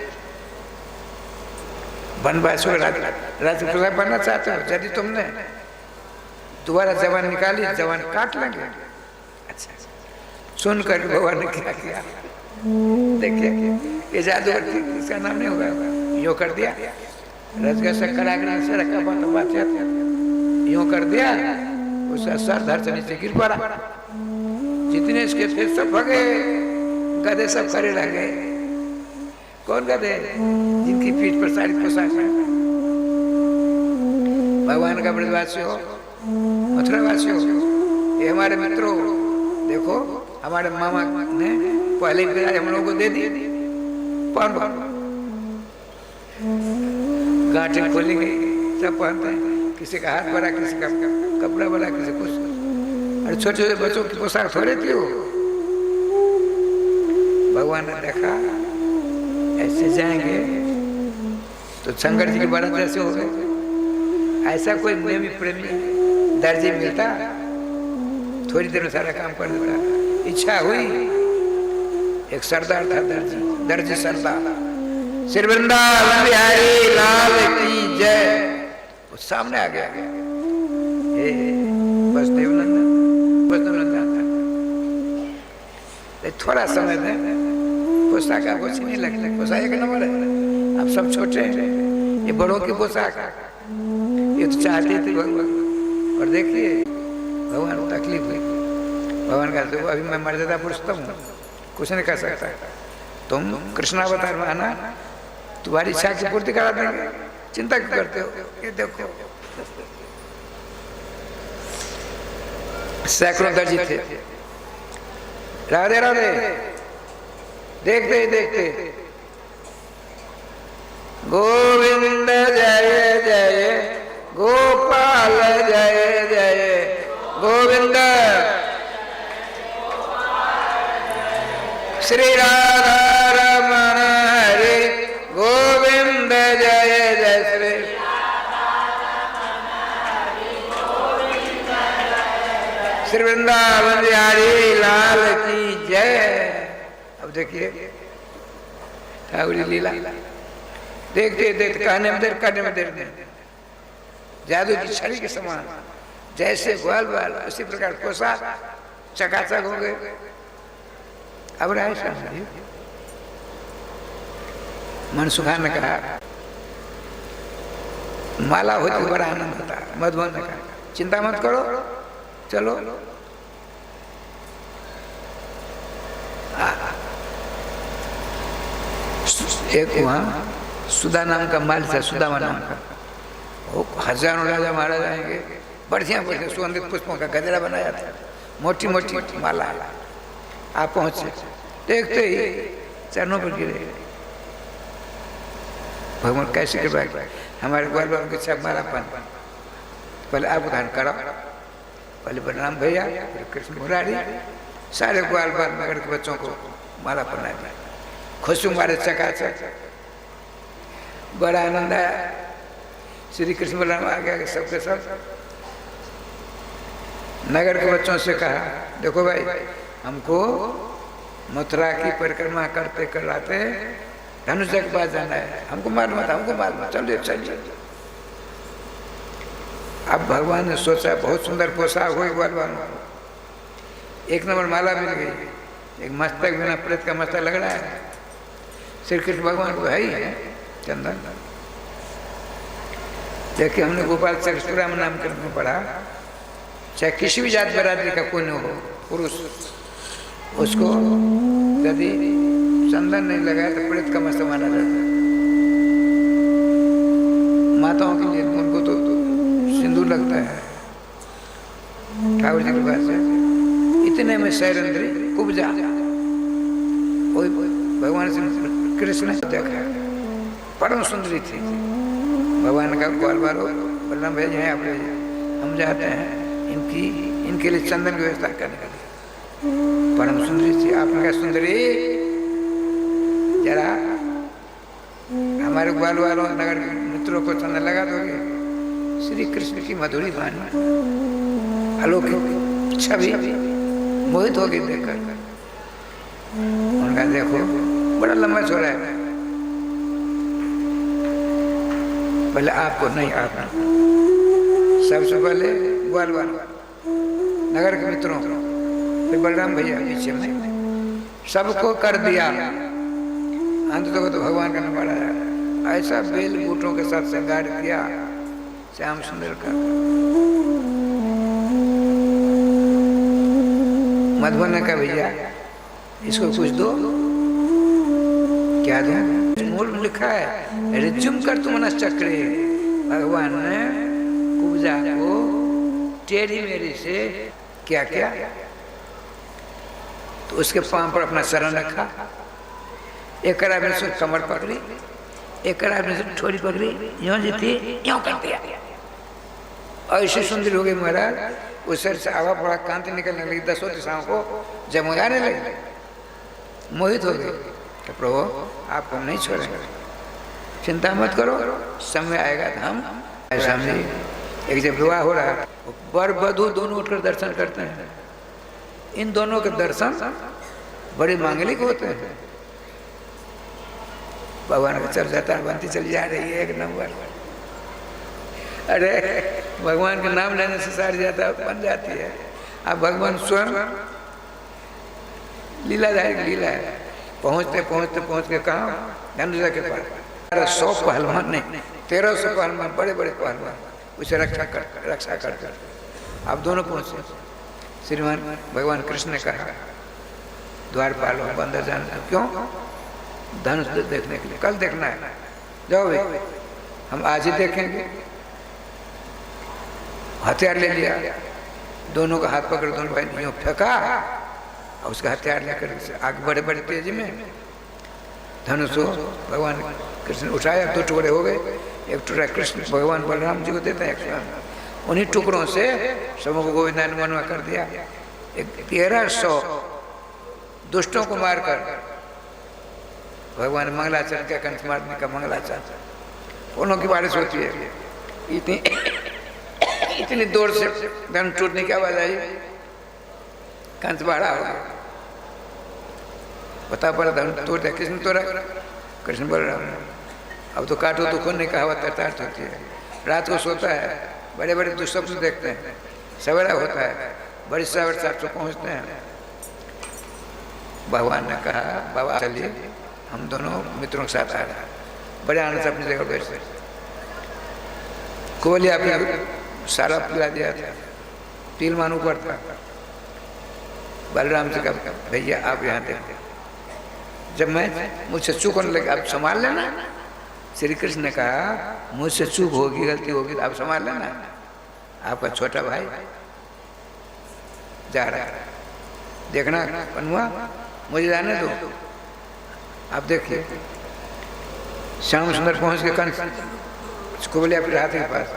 वनवासियों का राज पोशाक बनना चाहते हो, यदि तुमने दोबारा जवान निकाली जवान काट लेंगे। अच्छा, सुनकर भगवान ने क्या किया देखिए, ये जादूगर इसका नाम नहीं होगा, यूँ कर दिया रजगा से कराग्रा से रखा बात यूँ कर दिया, उसका सर धड़ से नीचे गिर पड़ा। जितने इसके थे सब भगे, गधे सब खड़े रह गए। कौन गधे? जिनकी पीठ पर सारी पोशाक है। भगवान का ब्रजवासी हो, मथुरावासी हो, ये हमारे मित्रों, देखो हमारे मामा ने पहले ही हम लोगों को दे दी। गांठें खोलेंगे सब पहनते हैं, किसी का हाथ बड़ा, किसी का कपड़ा बड़ा, किसी कुछ। अरे छोटे छोटे बच्चों की पोशाक थोड़े थी वो। भगवान ने देखा ऐसे जाएंगे तो शंकर जी की बारात जैसे हो गए। ऐसा कोई प्रेमी प्रेमी दर्जी मिलता, थोड़ी देर में सारा काम कर देता। इच्छा हुई, एक सरदार था दर्जी सरदार, श्री वृंदावन बिहारी लाल की जय। वो सामने आ गया, वसुदेव नंदन थोड़ा समय में पोशाक आपको अच्छी नहीं लगती, पोशाक एक नंबर है। अब सब छोटे हैं, ये बड़ों की पोशाक, ये तो चाहते थे भगवान। और देखिए भगवान को तकलीफ हुई। भगवान का तो अभी मैं मर्यादा पुरुषोत्तम हूँ, कुछ नहीं कर सकता। तुम कृष्णावतार में आना, तुम्हारी इच्छा की पूर्ति करा देंगे, चिंता क्यों करते हो। ये देखो सैकड़ों दर्जी थे। राधे राधे, देखते ही देखते गोविंद जय जय गोपाल जय जय गोविंद, श्री राधा रमण हरि गोविंद जय जय श्री। श्री वृंदावन बिहारी लाल की जय। अब देखिए ठाकुर लीला, देखते देखते कहने में देर, करने में देर नहीं। जादू की छड़ी के समान, जैसे ग्वाल बाल उसी प्रकार पोशाक चकाचक हो गए। अब राय मनसुखा ने कहा माला होती बड़ा आनंद होता है। मधुबन ने कहा चिंता मत करो, चलो। एक वहाँ सुधा नाम का माल था, सुदामा नाम का, वो हजारों राजा महाराजा आएंगे, बढ़िया बढ़िया सुगंधित पुष्पों का गजरा बनाया था, मोटी मोटी माला। आप पहुंचे, देखते ही चरणों पर गिरे। भगवान कैसे कृपा की, हमारे ग्वाल बाल की सब माला पहन। पहले आप उदाहरण करो, पहले बलराम भैया, फिर कृष्ण मुरारी, सारे ग्वाल बाल नगर के बच्चों को माला पहनाए। खुशी मारे चकाचक, बड़ा आनंद आया। श्री कृष्ण बलराम आ गया सबके सब। नगर के बच्चों से कहा देखो भाई, हमको मथुरा की परिक्रमा करते कराते धनुष के पास जाना है, हमको मालूम था, हमको मालूम, चलिए चलिए। अब भगवान ने सोचा बहुत सुंदर पोशाक हो भगवान को, एक नंबर माला मिल गई, एक मस्तक बिना प्रेत का मस्तक लग रहा है। श्री कृष्ण भगवान को है ही है चंदन। देखिए हमने गोपाल चक्रशुराम नामकरण में पढ़ा, चाहे किसी भी जात बरादरी का कोई न हो पुरुष, उसको यदि चंदन नहीं लगाया तो प्रेत का मस्तक माना जाता है। माताओं के लिए उनको तो सिंदूर लगता है। ठाकुर जी के पास इतने में शैलेंद्री उपजा, भगवान श्री कृष्ण ने देखा, परम सुंदरी थी। भगवान का ग्वाल बालो बलराम भेजे हैं, आप ले जाए, हम जाते हैं इनके लिए चंदन की व्यवस्था करने के लिए। परम सुंदरी थी। आपने कहा सुंदरी जरा हमारे ग्वाल वालों नगर के मित्रों को चंदन लगा दोगे? श्री कृष्ण की मधुरी वाणी, अलौकिक छवि मोहित होगी देखकर। उनका देखो बड़ा लंबा चौड़ा है, पहले आपको नहीं, आप सबसे पहले ग्वाल वालों नगर के मित्रों, फिर बलराम भैया पीछे में, सबको कर दिया। अंत तो भगवान का नंबर आया। ऐसा बेल बूटों के साथ श्रृंगार किया श्याम सुंदर का। मधुबन ने कहा भैया इसको कुछ दो। क्या दो? मूल में लिखा है रिज्यूम कर तुम मनस चक्रे। भगवान ने कुब्जा को टेढ़ी मेढ़ी से क्या क्या, तो उसके पांव पर अपना शरण रखा। एक आदमी से कमर पकड़ी, एक आदमी से ठोड़ी पकड़ी, यूं जी थी यूं कर दिया। ऐसी सुंदर हो गई महाराज, उस शरीर से आवा पड़ा, कांति निकलने लगी, 10 दिशाओं को जमगाने लगे, मोहित हो गए कि प्रभु आपको नहीं छोड़ेंगे, चिंता मत करो, समय आएगा तो हम ऐसा नहीं। एक जब विवाह हो रहा है, वर वधू दोनों उठकर दर्शन करते हैं। इन दोनों के दर्शन बड़े मांगलिक होते हैं। भगवान का चल जाता है, बनती चली जा रही है एक नंबर। अरे भगवान के नाम लेने से सारी जाता बन जाती है। अब भगवान स्वयं लीला जाएगी, लीला है। पहुँच के कहा धनुषा के पास 100 पहलवान नहीं 1300 पहलवान, बड़े बड़े पहलवान उसे रक्षा कर अब दोनों पहुँचे। श्रीमान भगवान कृष्ण ने कहा द्वारपाल हो अंदर जाना। क्यों? धनुष देखने के लिए, कल देखना है। जाओ भाई, हम आज ही देखेंगे। हथियार ले लिया, दोनों का हाथ पकड़, दोनों भाई यूं फेंका और उसका हथियार लेकर आगे बड़े बड़े तेजी में धनुष भगवान कृष्ण उठाया। 2 टुकड़े हो गए, एक टुकड़ा कृष्ण भगवान बलराम जी को देते हैं, एक उन्हीं टुकड़ों से सबों को गोविंदा ने मनवा कर दिया। एक 1300 दुष्टों को मारकर भगवान मंगलाचरण का कंठ मारने का मंगलाचरण, उन्हों की बारिश होती है। इतनी दूर से धन टूटने की आवाज आई, कंठ बाढ़ा हो गया। बता पड़ा धन तोड़, किसने तोड़ा? कृष्ण बलराम। अब तो काटो तो खून का हवा तर्तार्थ होती है। रात को सोता है, बड़े बड़े दुस्वप्न देखते हैं, सवेरा होता है, बड़ी सवेर साथ से पहुँचते हैं। भगवान ने कहा बाबा चलिए, हम दोनों मित्रों के साथ आ रहे हैं। बड़े आनंद से अपनी जगह बैठे। कोलिया अपने सारा पिला दिया था, पीलमान ऊपर था। बलराम से कहा भैया आप यहाँ देखो, जब मैं मुझसे चूक होने लगे आप संभाल लेना। श्री कृष्ण ने कहा मुझसे चूक होगी, गलती होगी तो आप संभाल लेना, आपका छोटा भाई जा रहा है, देखना पनुआ मुझे जाने दो। आप देखिए श्याम सुंदर पहुंच के कंठ को बोले अपने हाथी के पास,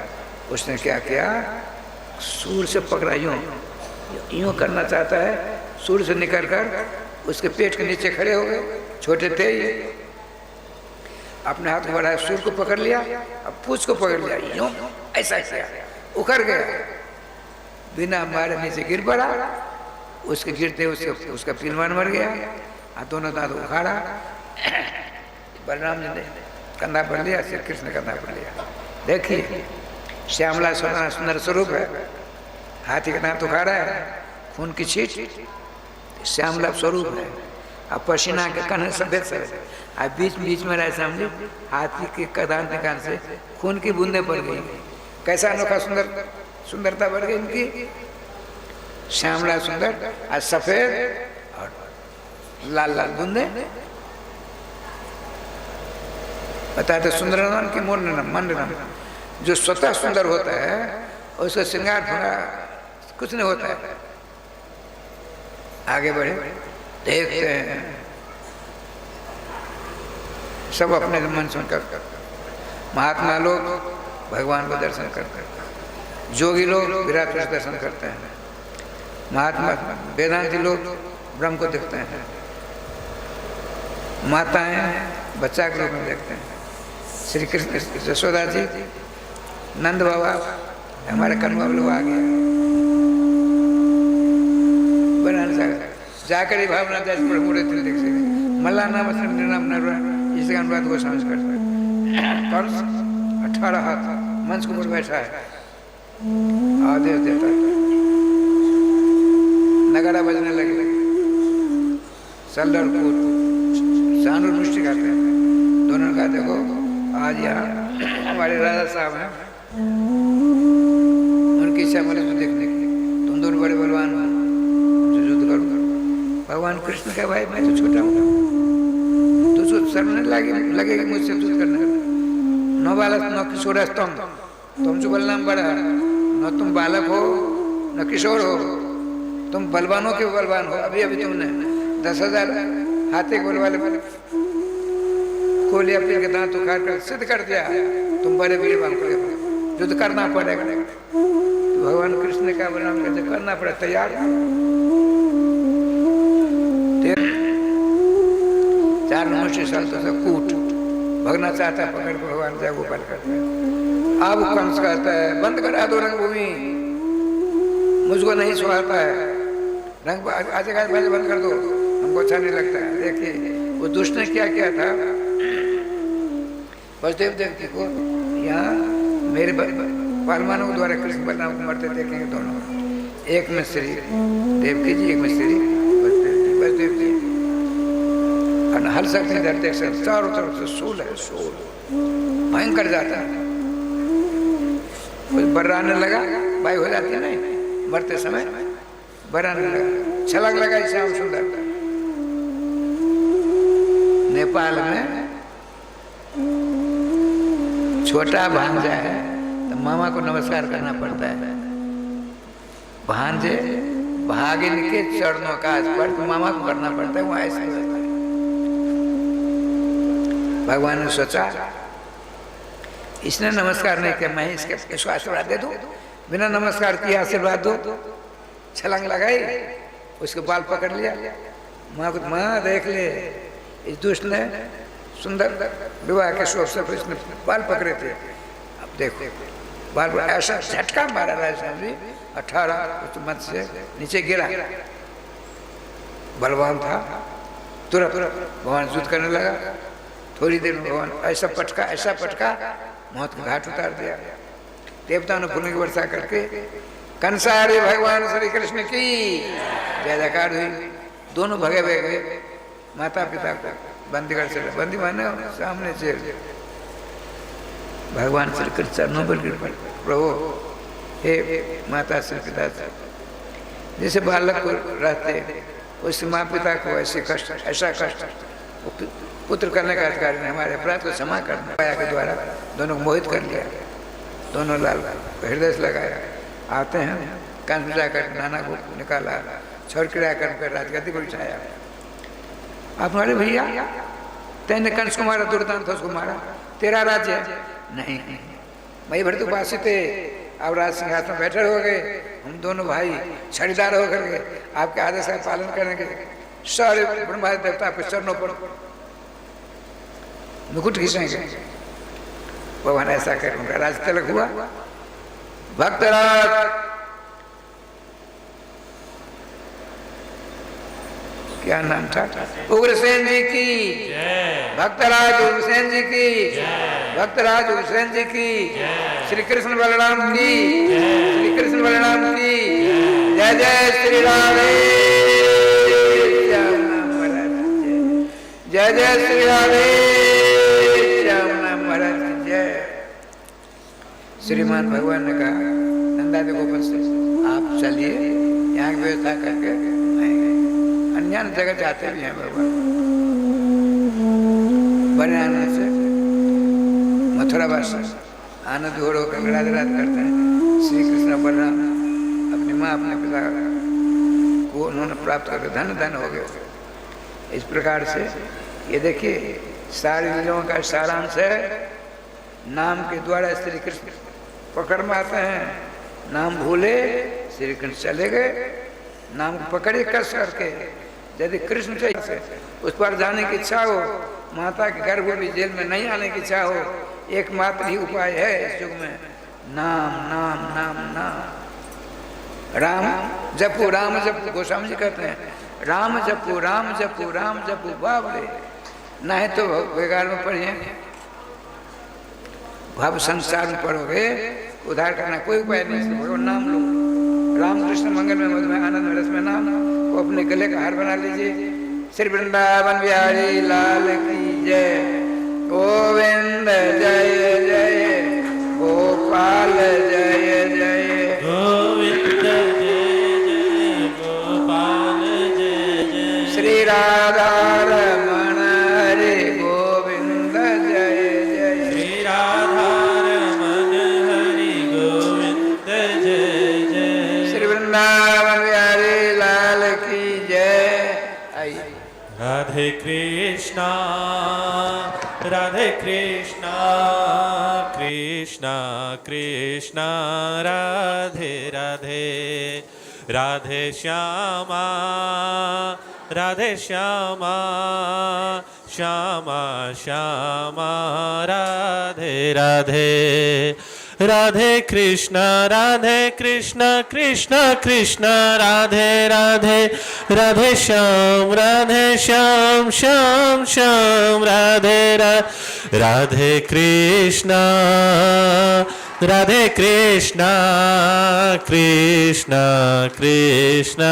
उसने क्या किया, सूर से पकड़ा, यूं करना चाहता है, सूर से निकल कर उसके पेट के नीचे खड़े हो गए। छोटे थे ये, अपने हाथ को बढ़ाया, सूर को पकड़ लिया, अब पूछ को पकड़ लिया, यूं ऐसा किया, उखड़ गया, बिना मारे नीचे गिर पड़ा। उसके गिरते उसका पीलमान मर गया, दोनों दांत उखाड़ा। बलराम जी ने कंधा पर लिया, श्री कृष्ण ने कंधा पर लिया। देखिए श्यामला सुंदर स्वरूप है, हाथी का दांत उखाड़ा है, खून की छींट श्यामला स्वरूप है। अब पसीना के कन्हे सफेद सफेद, अब बीच बीच में रहे सामने हाथी के दांत निकाल से खून की बूंदें पड़ गई। कैसा अनोखा सुंदरता बढ़ गई इनकी। श्यामला सुंदर आज सफेद और लाल लाल बूंदे। बताते सुंदरनम की मूर्णनम मंडनम, जो स्वतः सुंदर होता है उसका श्रृंगार कुछ नहीं होता है। आगे बढ़े देखते हैं सब अपने मन सुनकर, महात्मा लोग भगवान को दर्शन करते हैं, जोगी लोग विराट पुरुष दर्शन करते हैं, महात्मा वेदांती लोग ब्रह्म को देखते हैं, माताएं बच्चा के रूप में देखते हैं। श्री कृष्ण यशोदा जी, नंद बाबा, हमारे कन्वा लोग आ गया बनाने से जाकर ही भावना जाए पूरे दिल देख सके मल्ला नाम नाम इसका अनुवाद को समझ करता है। 18 हाथ मंच के ऊपर बैठा है, आदेश देता है, नगाड़ा बजने लगे, सल्लर कूद जानवर मुष्टि खाते हैं। दोनों ने कहा देखो आज यहाँ हमारे राजा साहब हैं, उनकी इच्छा बोले तो देखने के लिए तुम दोनों बड़े बलवान हो, उनसे युद्ध करो। भगवान कृष्ण का भाई मैं तो छोटा हूँ, तुझको शर्म नहीं लगेगी मुझसे युद्ध करने का? नौ बालक नौ किशोर तुम जो बलराम बड़ा, न तुम बालक हो न किशोर हो, तुम बलवानों के बलवान हो। अभी अभी तुमने 10,000 हाथी गोल वाले कोली अपने के दांत उखाड़ कर सिद्ध कर दिया, तुम बड़े वीरवान को युद्ध करना पड़ेगा। तो भगवान कृष्ण का बलराम कहते करना पड़े, तैयार। 4 मनुष्य साल तो कूट भगना चाहता है, पकड़ भगवान जय गोपाल करते हैं। अब कंस कहता है बंद करा दो रंगभूमि, मुझको नहीं सुहाता है, रंग आज बंद कर दो, हमको अच्छा नहीं लगता है। देखिए वो दुष्ट ने क्या किया था, वसुदेव देवकी को यहाँ मेरे पालमानों द्वारा कृष्ण बलराम को मरते देखेंगे दोनों, एक में श्री देवकी जी, एक में श्री वसुदेव जी। और हर शक्ति डरते चारों तरफ से सूल है, सूल भयंकर जाता है। कुछ बर्राने लगा, बाई हो जाती है नहीं मरते समय, बर्राने लगा, छलक लगा श्याम सुंदर। नेपाल में छोटा भांजा है तो मामा को नमस्कार करना पड़ता है, भांजे भागिन के चरणों का स्पर्श मामा को करना पड़ता है। वहां ऐसा भगवान ने सोचा इसने नमस्कार नहीं किया, मैं इसको आशीर्वाद दे दूं, बिना नमस्कार किए आशीर्वाद दो। छलांग लगाई, उसके बाल पकड़ लिया, माँ को माँ देख ले इस दुष्ट ने सुंदर विवाह के शोक से इसने बाल पकड़े थे, अब देखो बाल पर ऐसा झटका मारा राजा जी, 18 मत से नीचे गिरा। बलवान था, तुरंत भगवान युद्ध करने लगा। थोड़ी देर में भगवान ऐसा पटका मौत का घाट उतार दिया। देवताओं ने फूलों की वर्षा करके कंसारी भगवान श्री कृष्ण की जय जयकार हुई। दोनों भगे गए, माता पिता को बंदीगढ़ से बंदी माने सामने से भगवान श्री कृष्ण चरणों पर गिर पड़े, प्रभु हे माता श्री पिता से जैसे बालक को रहते उससे माँ पिता को ऐसे कष्ट, ऐसा कष्ट पुत्र करने का अधिकारी ने हमारे अपराध को क्षमा करना पाया के द्वारा दोनों को मोहित कर लिया। दोनों लाल हृदय से लगाया, आते हैं कंस में जाकर नाना को निकाला, छोड़ किराया कर राजगद्दी को बिठाया। आप हमारे भैया तेने कंस को मारा, दुर्दान था उसको मारा, तेरा राज्य है नहीं, मई भरतुपासी थे, अब राज सिंहासन में बैठे हो गए, हम दोनों भाई छड़ीदार होकर के आपके आदेश का पालन करेंगे। सारे ब्रह्मा देवता आपके चरणों पर मुकुट खींचेंगे। भगवान ऐसा कर उनका राज तिलक हुआ। भक्तराज क्या नाम था, उग्रसेन जी की, भक्तराज उग्रसेन जी की, भक्तराज उग्रसेन जी की, श्री कृष्ण बलराम की, श्री कृष्ण बलराम की जय जय श्री राम, जय जय श्री राम महाराज जय। श्रीमान भगवान ने कहा नंदादि गोपन से आप चलिए, यहाँ की व्यवस्था करके आएंगे, अन्य जगह जाते भी हैं भगवान। बड़े आनंद से मथुरा वास आनंद हो कर राधे राधे करते हैं। श्री कृष्ण बलराम अपनी माँ अपने पिता को उन्होंने प्राप्त करके धन धन हो गए। इस प्रकार से ये देखिए सारी लीलाओं का सारांश है, नाम के द्वारा श्री कृष्ण पकड़ में आते हैं। नाम भूले श्री कृष्ण चले गए, नाम को पकड़े कस करके। यदि कृष्ण चाहिए उस पर जाने की इच्छा हो, माता के गर्भ भी जेल में नहीं आने की इच्छा हो, एकमात्र ही उपाय है इस युग में, नाम नाम नाम नाम। राम जपू राम जपू, गोस्वामी जी कहते हैं राम जपू राम जपू राम जपू बाबरे। ना है तो बेकार में पढ़िए, भव संसार में पढ़ोगे उद्धार करना कोई उपाय नहीं। भगवान नाम लो, रामकृष्ण मंगल में मधु में आनंद में रस में नाम को अपने गले का हार बना लीजिए। श्री वृंदावन बिहारी लाल की जय। गोविंद जय जय, गोपाल जय जय, गोविंद जय जय, गोपाल जय जय। श्री राधा रमण हरे गोविंद जय जय, श्री राधा रमण हरि गोविंद जय जय। श्री वृंदावन बिहारी लाल की जय। आइए राधे कृष्णा कृष्णा कृष्णा राधे राधे, राधे श्यामा श्यामा श्यामा राधे राधे। राधे कृष्ण कृष्ण कृष्ण राधे राधे, राधे श्याम श्याम राधे राधे कृष्ण कृष्ण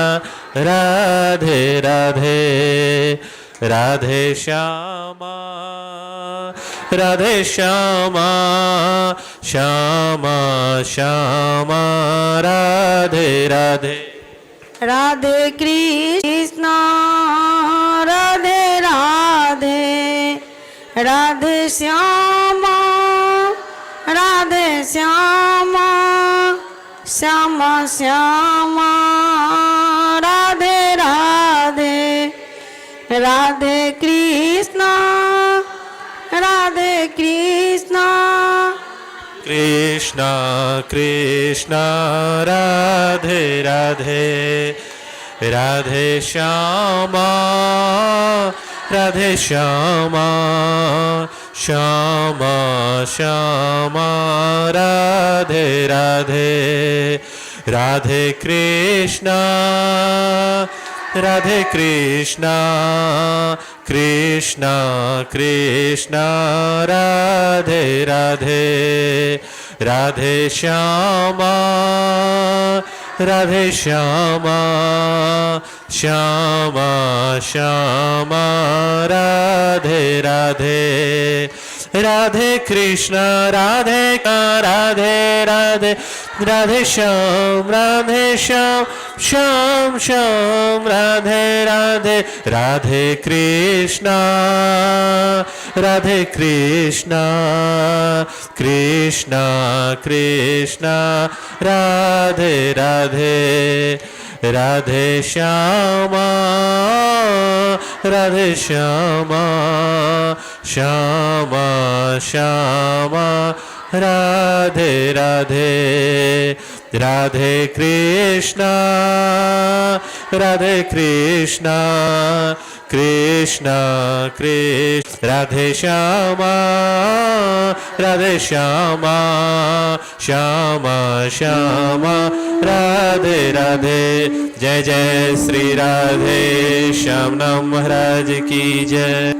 राधे राधे, राधे श्यामा श्यामा राधे राधे। राधे कृष्णा राधे राधे, राधे श्यामा श्यामा श्यामा राधे राधे, राधे कृष्णा कृष्णा राधे राधे, राधे श्यामा श्यामा राधे राधे, राधे कृष्णा कृष्णा राधे राधे, राधे श्यामा श्यामा राधे राधे, राधे कृष्ण राधे श्याम श्याम राधे राधे, राधे कृष्ण कृष्ण राधे राधे, राधे श्यामा श्यामा राधे राधे, राधे कृष्ण कृष्ण राधे श्यामा श्यामा राधे राधे। जय जय श्री राधे श्याम महाराज की जय।